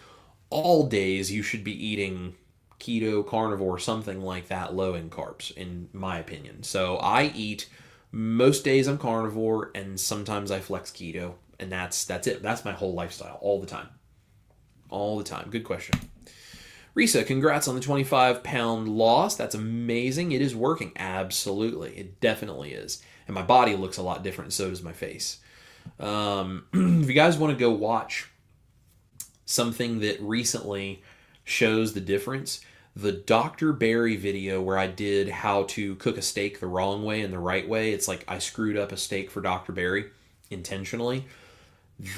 [SPEAKER 1] all days you should be eating keto, carnivore, something like that, low in carbs, in my opinion. So I eat, most days I'm carnivore and sometimes I flex keto, and that's it. That's my whole lifestyle, all the time. All the time. Good question. Risa, congrats on the 25-pound loss. That's amazing. It is working. Absolutely. It definitely is. And my body looks a lot different, and so does my face. If you guys want to go watch something that recently shows the difference, the Dr. Barry video where I did how to cook a steak the wrong way and the right way, it's like I screwed up a steak for Dr. Barry intentionally.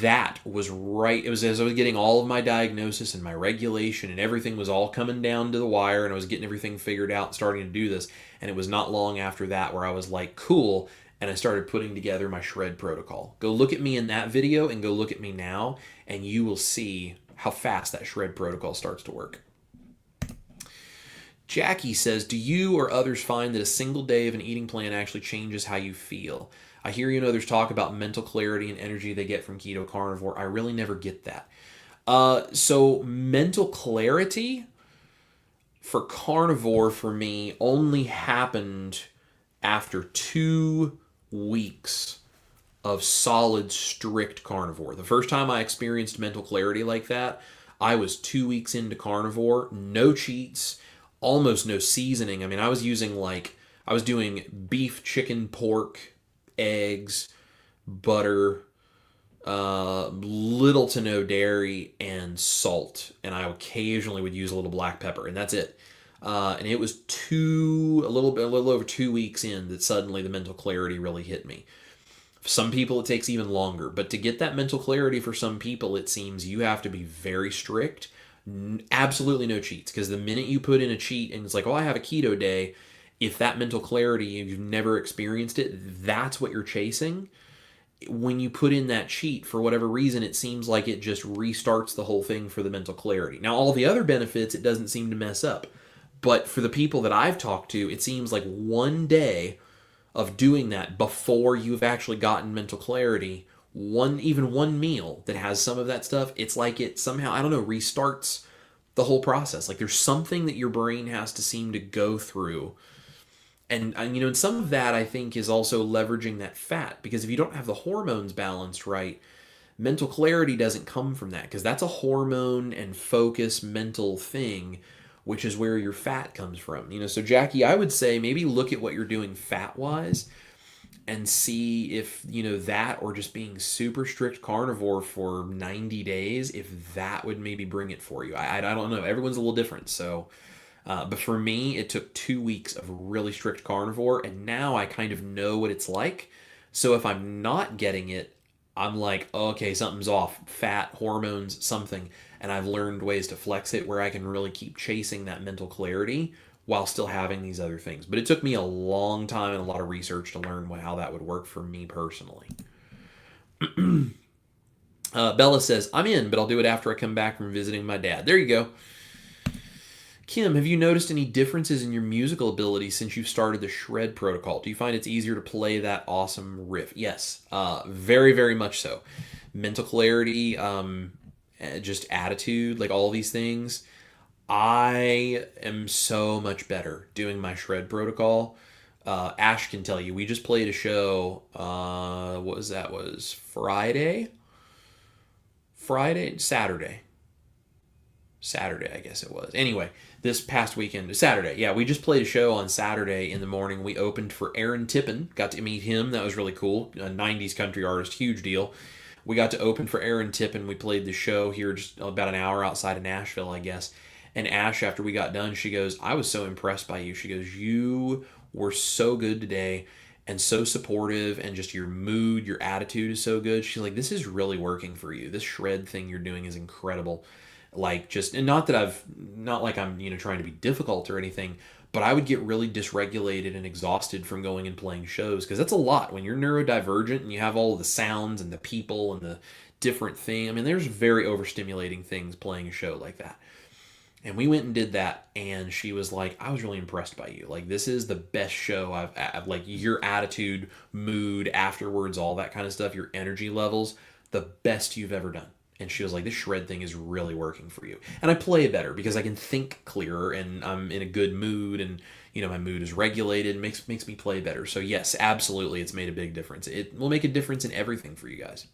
[SPEAKER 1] That was right. It was as I was getting all of my diagnosis and my regulation and everything was all coming down to the wire, and I was getting everything figured out and starting to do this. And it was not long after that where I was like, cool. And I started putting together my shred protocol. Go look at me in that video and go look at me now, and you will see how fast that shred protocol starts to work. Jackie says, do you or others find that a single day of an eating plan actually changes how you feel? I hear others talk about mental clarity and energy they get from keto carnivore. I really never get that. So mental clarity for carnivore for me only happened after 2 weeks of solid, strict carnivore. The first time I experienced mental clarity like that, I was 2 weeks into carnivore, no cheats, almost no seasoning. I mean, I was doing beef, chicken, pork, eggs, butter, little to no dairy, and salt. And I occasionally would use a little black pepper, and that's it. And it was a little over 2 weeks in that suddenly the mental clarity really hit me. For some people, it takes even longer. But to get that mental clarity for some people, it seems you have to be very strict. Absolutely no cheats. Because the minute you put in a cheat and it's like, oh, I have a keto day, if that mental clarity, you've never experienced it, that's what you're chasing. When you put in that cheat, for whatever reason, it seems like it just restarts the whole thing for the mental clarity. Now, all the other benefits, it doesn't seem to mess up. But for the people that I've talked to, it seems like 1 day of doing that before you've actually gotten mental clarity, even one meal that has some of that stuff, it's like it somehow, I don't know, restarts the whole process. Like there's something that your brain has to seem to go through. And some of that I think is also leveraging that fat, because if you don't have the hormones balanced right, mental clarity doesn't come from that, because that's a hormone and focus mental thing, which is where your fat comes from. So Jackie, I would say maybe look at what you're doing fat-wise and see if, that, or just being super strict carnivore for 90 days, if that would maybe bring it for you. I don't know. Everyone's a little different, so... but for me, it took 2 weeks of really strict carnivore, and now I kind of know what it's like. So if I'm not getting it, I'm like, okay, something's off. Fat, hormones, something. And I've learned ways to flex it where I can really keep chasing that mental clarity while still having these other things. But it took me a long time and a lot of research to learn how that would work for me personally. Bella says, I'm in, but I'll do it after I come back from visiting my dad. There you go. Kim, have you noticed any differences in your musical ability since you've started the shred protocol? Do you find it's easier to play that awesome riff? Yes, very, very much so. Mental clarity, just attitude, like all these things. I am so much better doing my shred protocol. Ash can tell you, we just played a show, what was that? Was Friday, Saturday, I guess it was. Anyway, this past weekend, Saturday. Yeah, we just played a show on Saturday in the morning. We opened for Aaron Tippin. Got to meet him. That was really cool. A 90s country artist, huge deal. We got to open for Aaron Tippin. We played the show here just about an hour outside of Nashville, I guess. And Ash, after we got done, she goes, I was so impressed by you. She goes, you were so good today and so supportive, and just your mood, your attitude is so good. She's like, this is really working for you. This shred thing you're doing is incredible. Like just, and not like I'm, trying to be difficult or anything, but I would get really dysregulated and exhausted from going and playing shows because that's a lot when you're neurodivergent and you have all the sounds and the people and the different thing. I mean, there's very overstimulating things playing a show like that. And we went and did that, and she was like, I was really impressed by you. Like, this is the best show I've like, your attitude, mood, afterwards, all that kind of stuff, your energy levels, the best you've ever done. And she was like, this shred thing is really working for you. And I play better because I can think clearer, and I'm in a good mood, and, my mood is regulated, makes me play better. So yes, absolutely, it's made a big difference. It will make a difference in everything for you guys.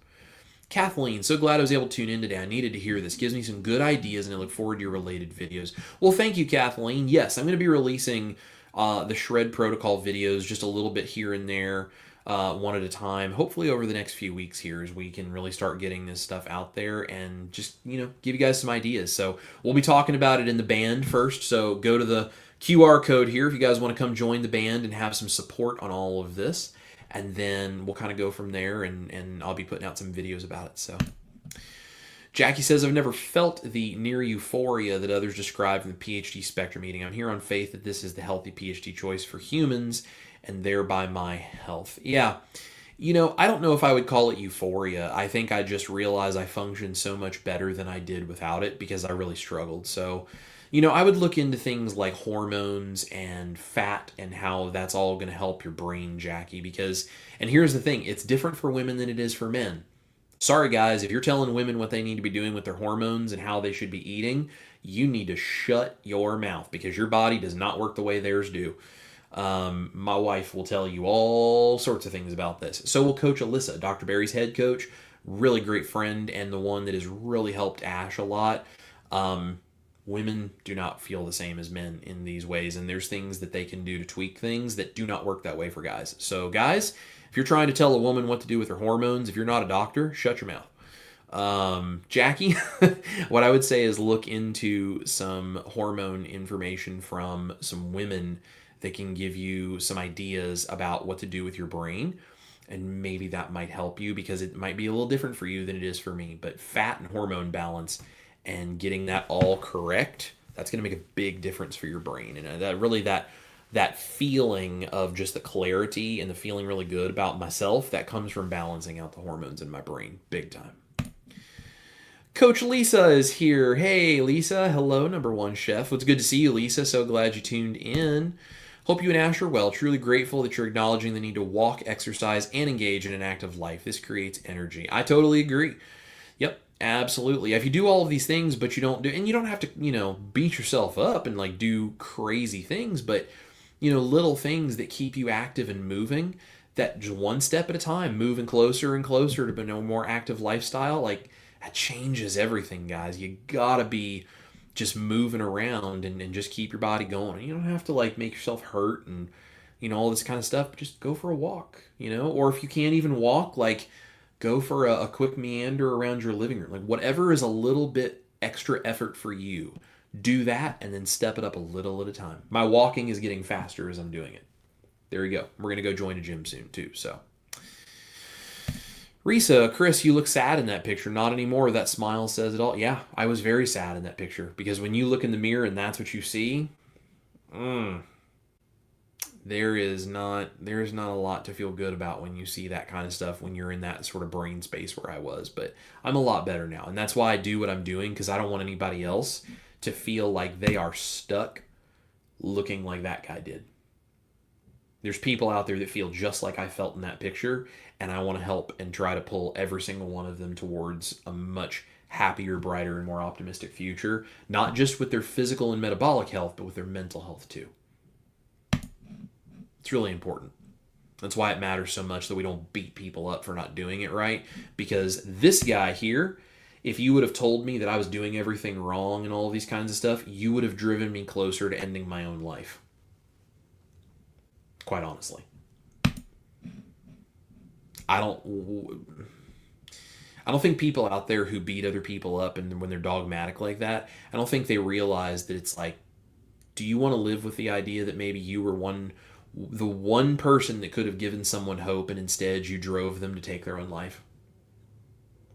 [SPEAKER 1] Kathleen, so glad I was able to tune in today. I needed to hear this. Gives me some good ideas, and I look forward to your related videos. Well, thank you, Kathleen. Yes, I'm going to be releasing the Shred Protocol videos just a little bit here and there, one at a time, hopefully over the next few weeks here as we can really start getting this stuff out there and just, give you guys some ideas. So we'll be talking about it in the band first. So go to the QR code here if you guys want to come join the band and have some support on all of this. And then we'll kind of go from there, and I'll be putting out some videos about it. So Jackie says, I've never felt the near euphoria that others describe in the PhD spectrum eating. I'm here on faith that this is the healthy PhD choice for humans and thereby my health. Yeah, I don't know if I would call it euphoria. I think I just realized I functioned so much better than I did without it because I really struggled. So I would look into things like hormones and fat and how that's all going to help your brain, Jackie, because, and here's the thing, it's different for women than it is for men. Sorry, guys, if you're telling women what they need to be doing with their hormones and how they should be eating, you need to shut your mouth because your body does not work the way theirs do. My wife will tell you all sorts of things about this. So will Coach Alyssa, Dr. Barry's head coach, really great friend and the one that has really helped Ash a lot. Women do not feel the same as men in these ways, and there's things that they can do to tweak things that do not work that way for guys. So guys, if you're trying to tell a woman what to do with her hormones, if you're not a doctor, shut your mouth. Jackie, what I would say is look into some hormone information from some women that can give you some ideas about what to do with your brain, and maybe that might help you because it might be a little different for you than it is for me. But fat and hormone balance and getting that all correct, that's going to make a big difference for your brain. And that feeling of just the clarity and the feeling really good about myself, that comes from balancing out the hormones in my brain big time. Coach Lisa is here. Hey, Lisa. Hello, number one chef. It's good to see you, Lisa. So glad you tuned in. Hope you and Ash are well. Truly grateful that you're acknowledging the need to walk, exercise, and engage in an active life. This creates energy. I totally agree. Yep. Absolutely. If you do all of these things, but you don't do, and you don't have to, beat yourself up and like do crazy things, but, little things that keep you active and moving, that just one step at a time, moving closer and closer to a more active lifestyle, like that changes everything, guys. You gotta be just moving around and just keep your body going. You don't have to like make yourself hurt and, all this kind of stuff, but just go for a walk, or if you can't even walk, like, go for a quick meander around your living room. Like whatever is a little bit extra effort for you, do that and then step it up a little at a time. My walking is getting faster as I'm doing it. There you go. We're going to go join a gym soon too. So Risa, Chris, you look sad in that picture. Not anymore. That smile says it all. Yeah, I was very sad in that picture because when you look in the mirror and that's what you see, there's not a lot to feel good about when you see that kind of stuff when you're in that sort of brain space where I was. But I'm a lot better now, and that's why I do what I'm doing, because I don't want anybody else to feel like they are stuck looking like that guy did. There's people out there that feel just like I felt in that picture, and I want to help and try to pull every single one of them towards a much happier, brighter, and more optimistic future, not just with their physical and metabolic health, but with their mental health too. It's really important. That's why it matters so much that we don't beat people up for not doing it right. Because this guy here, if you would have told me that I was doing everything wrong and all these kinds of stuff, you would have driven me closer to ending my own life. Quite honestly. I don't think people out there who beat other people up and when they're dogmatic like that, I don't think they realize that it's like, do you want to live with the idea that maybe you were the one person that could have given someone hope and instead you drove them to take their own life?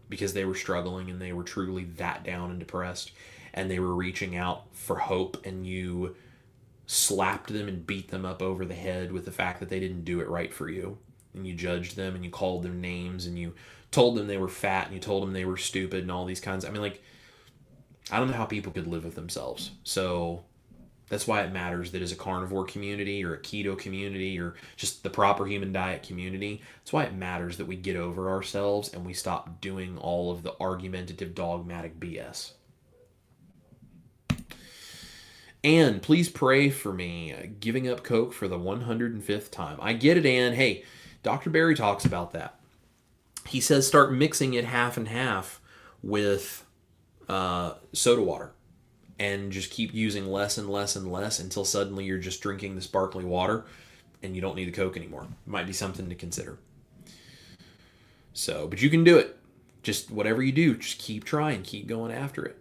[SPEAKER 1] because they were struggling and they were truly that down and depressed, and they were reaching out for hope, and you slapped them and beat them up over the head with the fact that they didn't do it right for you, and you judged them and you called them names and you told them they were fat and you told them they were stupid and all these kinds of, I mean, like, I don't know how people could live with themselves. So that's why it matters that as a carnivore community or a keto community or just the proper human diet community, that's why it matters that we get over ourselves and we stop doing all of the argumentative, dogmatic BS. Ann, please pray for me giving up Coke for the 105th time. I get it, Ann. Hey, Dr. Barry talks about that. He says start mixing it half and half with soda water, and just keep using less and less and less until suddenly you're just drinking the sparkly water and you don't need the Coke anymore. Might be something to consider. So, but you can do it. Just whatever you do, just keep trying, keep going after it.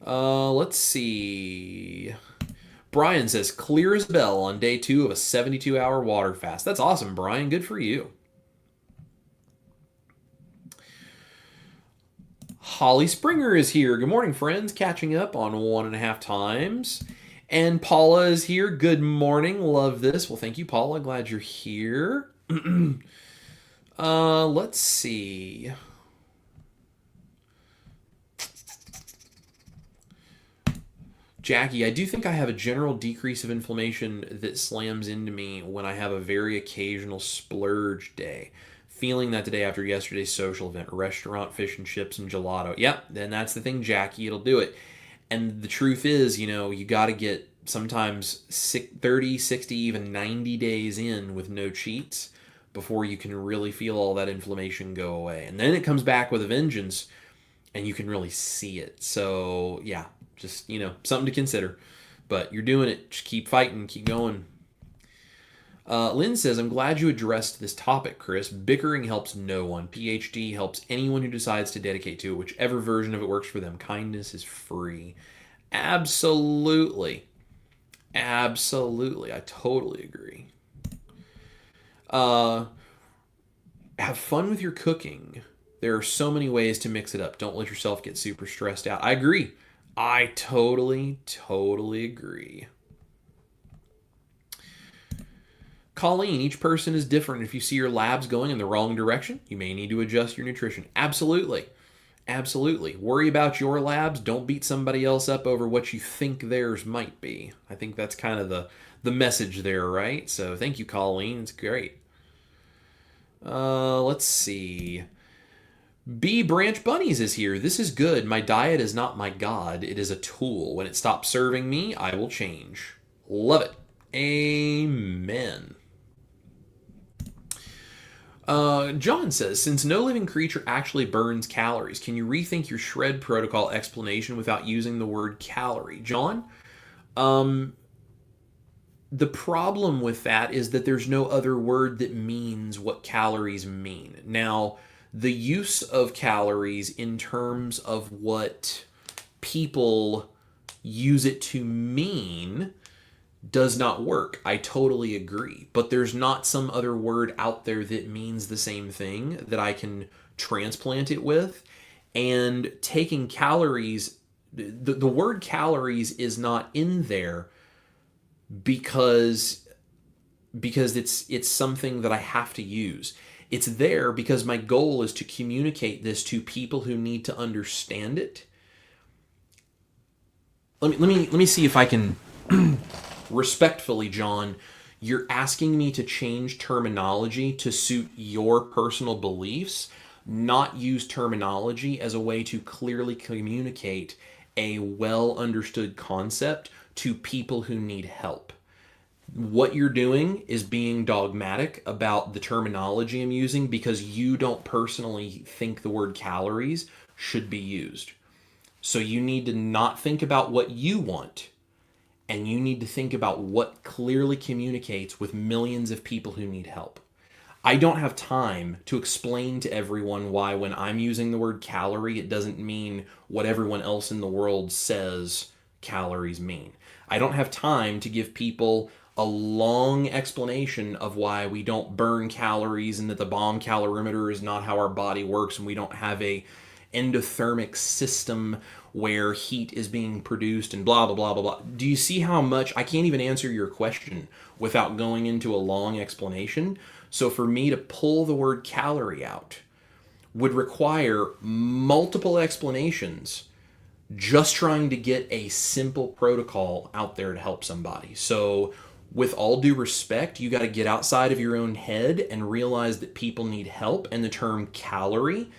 [SPEAKER 1] Let's see. Brian says, clear as a bell on day 2 of a 72-hour water fast. That's awesome, Brian. Good for you. Holly Springer is here. Good morning, friends. Catching up on 1.5 times. And Paula is here. Good morning. Love this. Well, thank you, Paula. Glad you're here. Let's see. Jackie, I do think I have a general decrease of inflammation that slams into me when I have a very occasional splurge day. Feeling that today after yesterday's social event, restaurant, fish and chips, and gelato. Yep, then that's the thing, Jackie. It'll do it. And the truth is, you know, you got to get sometimes 30, 60, even 90 days in with no cheats before you can really feel all that inflammation go away. And then it comes back with a vengeance, and you can really see it. So, yeah, just, you know, something to consider. But you're doing it. Just keep fighting. Keep going. Lynn says, I'm glad you addressed this topic, Chris. Bickering helps no one. PhD helps anyone who decides to dedicate to it, whichever version of it works for them. Kindness is free. Absolutely. Absolutely. I totally agree. Have fun with your cooking. There are so many ways to mix it up. Don't let yourself get super stressed out. I agree. I totally agree. Colleen, each person is different. If you see your labs going in the wrong direction, you may need to adjust your nutrition. Absolutely. Absolutely. Worry about your labs. Don't beat somebody else up over what you think theirs might be. I think that's kind of the message there, right? So thank you, Colleen. It's great. Let's see. B Branch Bunnies is here. This is good. My diet is not my God. It is a tool. When it stops serving me, I will change. Love it. Amen. John says, since no living creature actually burns calories, can you rethink your shred protocol explanation without using the word calorie? John, the problem with that is that there's no other word that means what calories mean. Now, the use of calories in terms of what people use it to mean does not work. I totally agree. But there's not some other word out there that means the same thing that I can transplant it with. And taking calories, the word calories is not in there because it's something that I have to use. It's there because my goal is to communicate this to people who need to understand it. Let me see if I can respectfully, John, you're asking me to change terminology to suit your personal beliefs, not use terminology as a way to clearly communicate a well understood concept to people who need help. What you're doing is being dogmatic about the terminology I'm using because you don't personally think the word calories should be used. So you need to not think about what you want, and you need to think about what clearly communicates with millions of people who need help. I don't have time to explain to everyone why when I'm using the word calorie, it doesn't mean what everyone else in the world says calories mean. I don't have time to give people a long explanation of why we don't burn calories and that the bomb calorimeter is not how our body works, and we don't have a endothermic system where heat is being produced and blah blah blah blah blah. Do you see how much I can't even answer your question without going into a long explanation? So for me to pull the word calorie out would require multiple explanations just trying to get a simple protocol out there to help somebody. So with all due respect, you got to get outside of your own head and realize that people need help, and the term calorie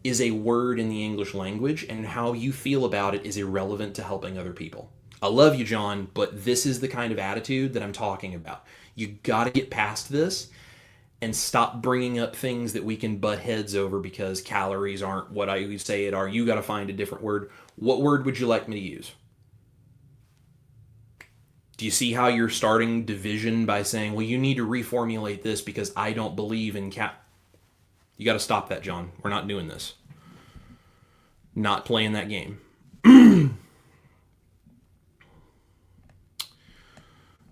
[SPEAKER 1] is a word in the English language, and how you feel about it is irrelevant to helping other people. I love you, John, but this is the kind of attitude that I'm talking about. You got to get past this and stop bringing up things that we can butt heads over because calories aren't what I would say it are. You got to find a different word. What word would you like me to use? Do you see how you're starting division by saying, well, you need to reformulate this because I don't believe in You got to stop that, John. We're not doing this. Not playing that game.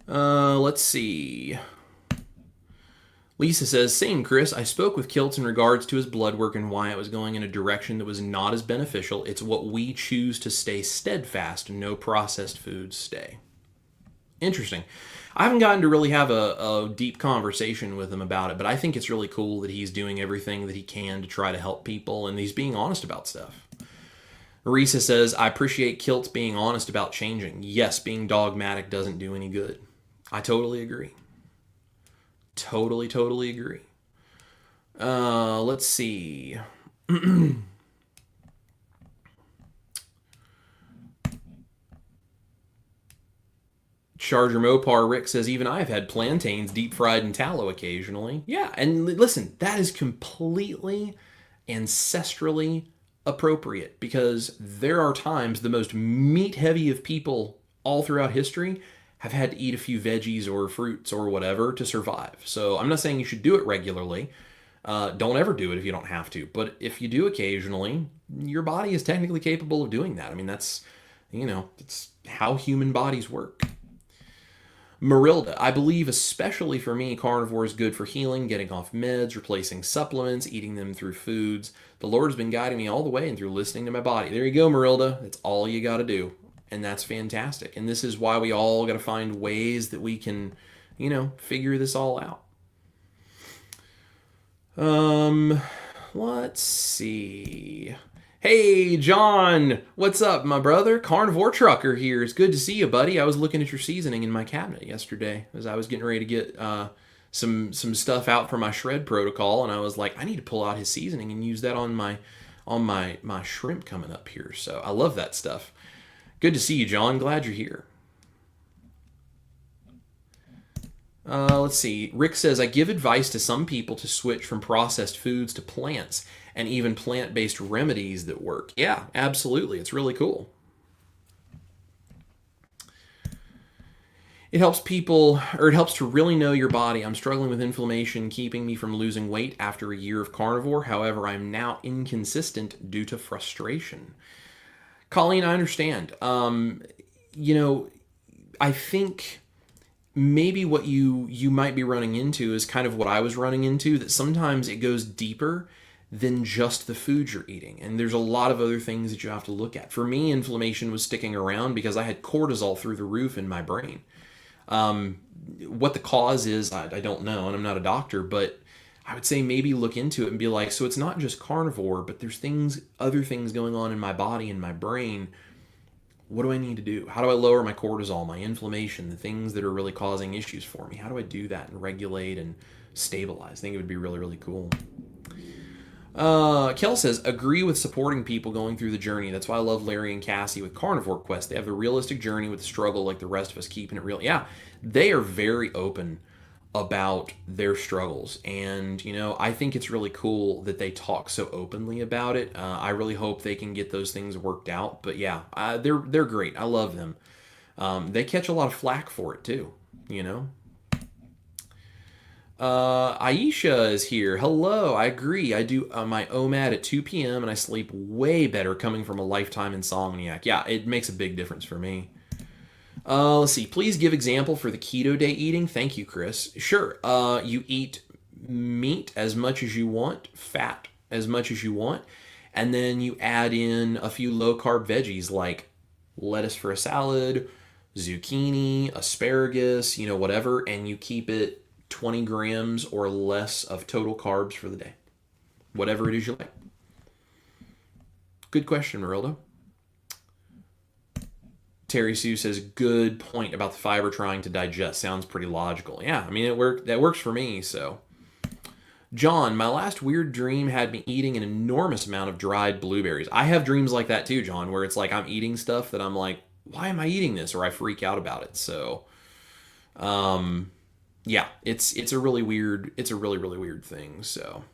[SPEAKER 1] Let's see. Lisa says, same Chris, I spoke with Kiltz in regards to his blood work and why it was going in a direction that was not as beneficial. It's what we choose to stay steadfast. No processed foods stay. Interesting. I haven't gotten to really have a deep conversation with him about it, but I think it's really cool that he's doing everything that he can to try to help people, and he's being honest about stuff. Marisa says, I appreciate Kiltz being honest about changing. Yes, being dogmatic doesn't do any good. I totally agree. Totally agree. Let's see. Charger Mopar Rick says, even I've had plantains deep fried in tallow occasionally. Yeah, and listen, that is completely ancestrally appropriate, because there are times the most meat heavy of people all throughout history have had to eat a few veggies or fruits or whatever to survive. So I'm not saying you should do it regularly. Don't ever do it if you don't have to. But if you do occasionally, your body is technically capable of doing that. I mean, that's how human bodies work. Marilda, I believe especially for me, carnivore is good for healing, getting off meds, replacing supplements, eating them through foods. The Lord has been guiding me all the way and through listening to my body. There you go, Marilda. That's all you got to do. And that's fantastic. And this is why we all got to find ways that we can, figure this all out. Let's see. Hey, John, what's up, my brother? Carnivore Trucker here. It's good to see you, buddy. I was looking at your seasoning in my cabinet yesterday as I was getting ready to get some stuff out for my shred protocol, and I was like, I need to pull out his seasoning and use that on my shrimp coming up here. So I love that stuff. Good to see you, John. Glad you're here. Let's see. Rick says, I give advice to some people to switch from processed foods to plants and even plant-based remedies that work. Yeah, absolutely. It's really cool. It helps to really know your body. I'm struggling with inflammation, keeping me from losing weight after a year of carnivore. However, I'm now inconsistent due to frustration. Colleen, I understand. I think maybe what you might be running into is kind of what I was running into, that sometimes it goes deeper than just the food you're eating. And there's a lot of other things that you have to look at. For me, inflammation was sticking around because I had cortisol through the roof in my brain. What the cause is, I don't know, and I'm not a doctor, but I would say maybe look into it and be like, so it's not just carnivore, but there's other things going on in my body and my brain. What do I need to do? How do I lower my cortisol, my inflammation, the things that are really causing issues for me? How do I do that and regulate and stabilize? I think it would be really, really cool. Kel says, agree with supporting people going through the journey. That's why I love Larry and Cassie with Carnivore Quest. They have the realistic journey with the struggle like the rest of us, keeping it real. Yeah, they are very open about their struggles. And, I think it's really cool that they talk so openly about it. I really hope they can get those things worked out. But yeah, they're great. I love them. They catch a lot of flack for it too, Aisha is here. Hello, I agree. I do my OMAD at 2 p.m. and I sleep way better coming from a lifetime insomniac. Yeah, it makes a big difference for me. Let's see. Please give example for the keto day eating. Thank you, Chris. Sure. You eat meat as much as you want, fat as much as you want, and then you add in a few low carb veggies like lettuce for a salad, zucchini, asparagus, whatever, and you keep it 20 grams or less of total carbs for the day. Whatever it is you like. Good question, Marildo. Terry Sue says, good point about the fiber trying to digest. Sounds pretty logical. Yeah, I mean, that works for me, so. John, my last weird dream had me eating an enormous amount of dried blueberries. I have dreams like that too, John, where it's like I'm eating stuff that I'm like, why am I eating this? Or I freak out about it. So, yeah, it's a really really weird thing. So,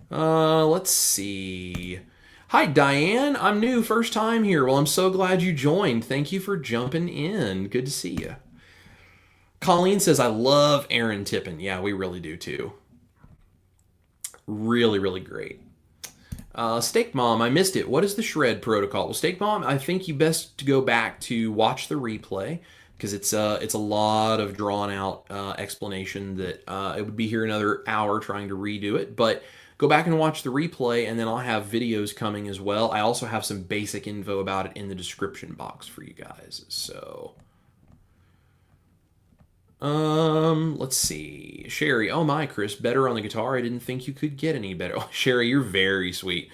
[SPEAKER 1] let's see. Hi, Diane. I'm new, first time here. Well, I'm so glad you joined. Thank you for jumping in. Good to see you. Colleen says, I love Aaron Tippin. Yeah, we really do too. Really, really great. Steak Mom, I missed it. What is the shred protocol? Well, Steak Mom, I think you best to go back to watch the replay because it's a lot of drawn out explanation that it would be here another hour trying to redo it. But go back and watch the replay, and then I'll have videos coming as well. I also have some basic info about it in the description box for you guys. So, let's see. Sherry, oh my, Chris, better on the guitar. I didn't think you could get any better. Oh, Sherry, you're very sweet.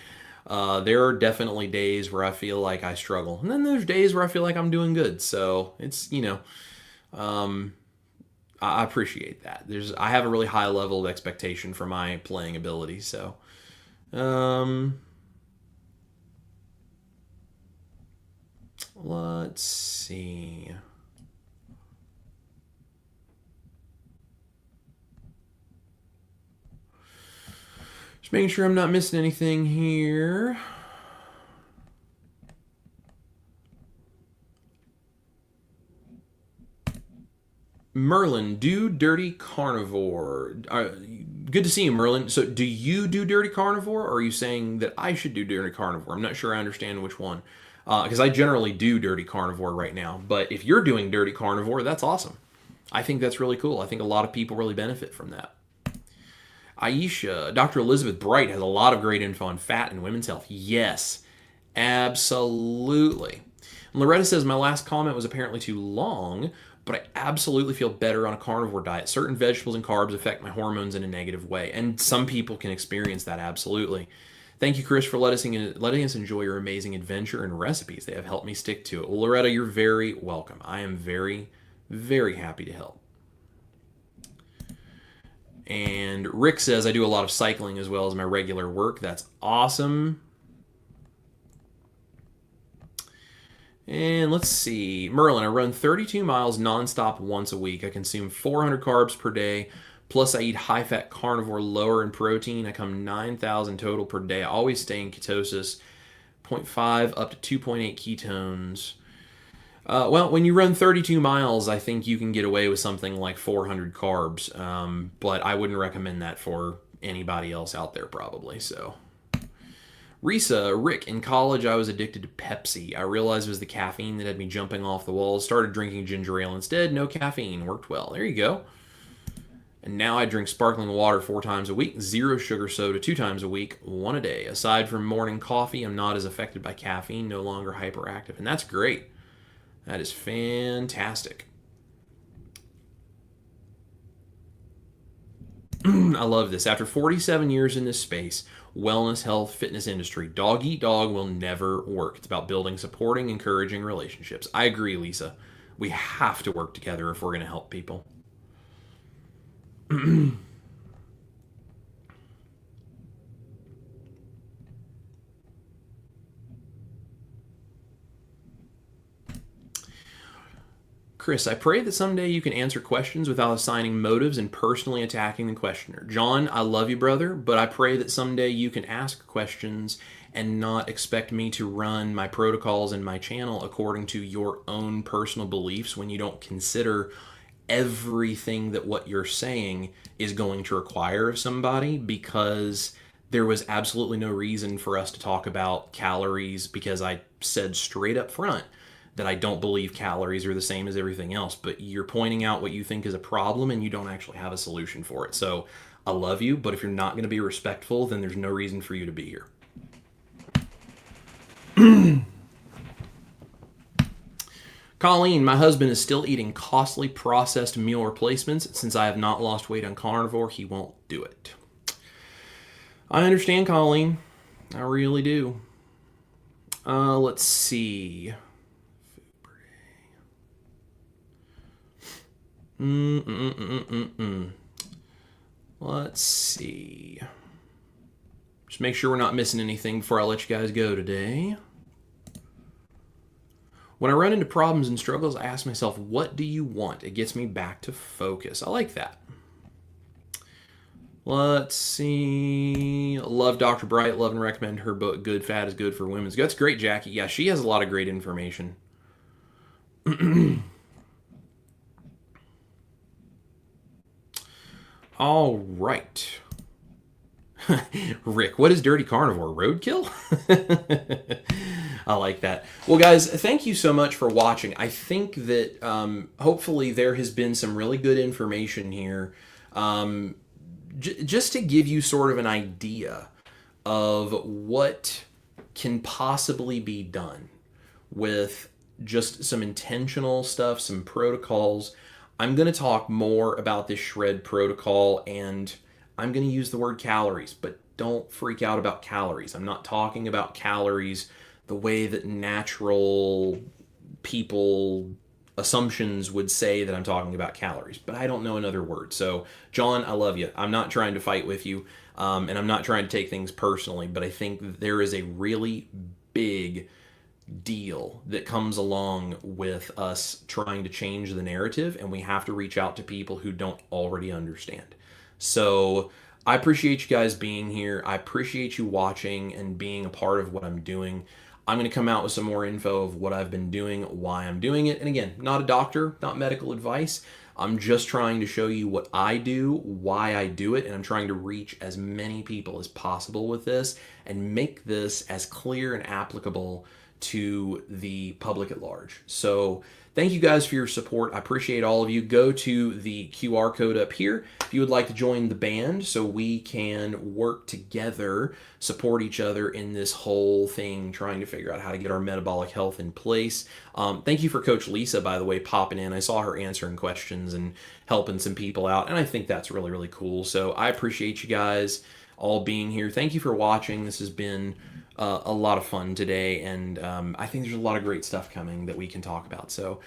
[SPEAKER 1] There are definitely days where I feel like I struggle, and then there's days where I feel like I'm doing good. So it's, I appreciate that. I have a really high level of expectation for my playing ability. So, let's see. Just making sure I'm not missing anything here. Merlin, do Dirty Carnivore. Good to see you, Merlin. So do you do Dirty Carnivore, or are you saying that I should do Dirty Carnivore? I'm not sure I understand which one. Because I generally do Dirty Carnivore right now. But if you're doing Dirty Carnivore, that's awesome. I think that's really cool. I think a lot of people really benefit from that. Aisha, Dr. Elizabeth Bright has a lot of great info on fat and women's health. Yes, absolutely. Loretta says, my last comment was apparently too long, but I absolutely feel better on a carnivore diet. Certain vegetables and carbs affect my hormones in a negative way, and some people can experience that, absolutely. Thank you, Chris, for letting us enjoy your amazing adventure and recipes. They have helped me stick to it. Well, Loretta, you're very welcome. I am very, very happy to help. And Rick says, I do a lot of cycling as well as my regular work. That's awesome. And let's see. Merlin, I run 32 miles nonstop once a week. I consume 400 carbs per day. Plus, I eat high-fat carnivore, lower in protein. I come 9,000 total per day. I always stay in ketosis, 0.5 up to 2.8 ketones. Well, when you run 32 miles, I think you can get away with something like 400 carbs, but I wouldn't recommend that for anybody else out there probably. So, Risa, Rick, in college I was addicted to Pepsi. I realized it was the caffeine that had me jumping off the walls. Started drinking ginger ale instead. No caffeine. Worked well. There you go. And now I drink sparkling water 4 times a week, 0 sugar soda 2 times a week, 1 a day. Aside from morning coffee, I'm not as affected by caffeine, no longer hyperactive. And that's great. That is fantastic. I love this. After 47 years in this space, wellness, health, fitness industry, dog eat dog will never work. It's about building, supporting, encouraging relationships. I agree, Lisa. We have to work together if we're going to help people. Chris, I pray that someday you can answer questions without assigning motives and personally attacking the questioner. John, I love you, brother, but I pray that someday you can ask questions and not expect me to run my protocols and my channel according to your own personal beliefs when you don't consider everything that what you're saying is going to require of somebody, because there was absolutely no reason for us to talk about calories, because I said straight up front that I don't believe calories are the same as everything else, but you're pointing out what you think is a problem and you don't actually have a solution for it. So I love you, but if you're not going to be respectful, then there's no reason for you to be here. Colleen, my husband is still eating costly processed meal replacements. Since I have not lost weight on carnivore, he won't do it. I understand, Colleen. I really do. Let's see. Let's see. Just make sure we're not missing anything before I let you guys go today. When I run into problems and struggles, I ask myself, what do you want? It gets me back to focus. I like that. Let's see. Love Dr. Bright. Love and recommend her book, Good Fat is Good for Women's Gut. That's great, Jackie. Yeah, she has a lot of great information. All right. Rick, what is dirty carnivore? Roadkill? I like that. Well, guys, thank you so much for watching. I think that hopefully there has been some really good information here just to give you sort of an idea of what can possibly be done with just some intentional stuff, some protocols. I'm going to talk more about this shred protocol, and I'm going to use the word calories, but don't freak out about calories. I'm not talking about calories the way that natural people assumptions would say that I'm talking about calories, but I don't know another word. So, John, I love you. I'm not trying to fight with you, and I'm not trying to take things personally, but I think there is a really big deal that comes along with us trying to change the narrative, and we have to reach out to people who don't already understand. So I appreciate you guys being here. I appreciate you watching and being a part of what I'm doing. I'm going to come out with some more info of what I've been doing, why I'm doing it. And again, not a doctor, not medical advice. I'm just trying to show you what I do, why I do it, and I'm trying to reach as many people as possible with this and make this as clear and applicable to the public at large. So thank you guys for your support. I appreciate all of you. Go to the QR code up here if you would like to join the band so we can work together, support each other in this whole thing, trying to figure out how to get our metabolic health in place. Thank you for Coach Lisa, by the way, popping in. I saw her answering questions and helping some people out, and I think that's really, really cool. So I appreciate you guys all being here. Thank you for watching. This has been a lot of fun today, and I think there's a lot of great stuff coming that we can talk about. So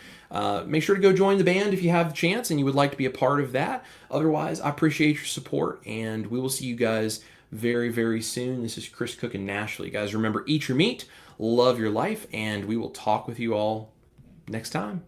[SPEAKER 1] make sure to go join the band if you have the chance and you would like to be a part of that. Otherwise, I appreciate your support, and we will see you guys very, very soon. This is Chris Cook in Nashville. You guys remember, eat your meat, love your life, and we will talk with you all next time.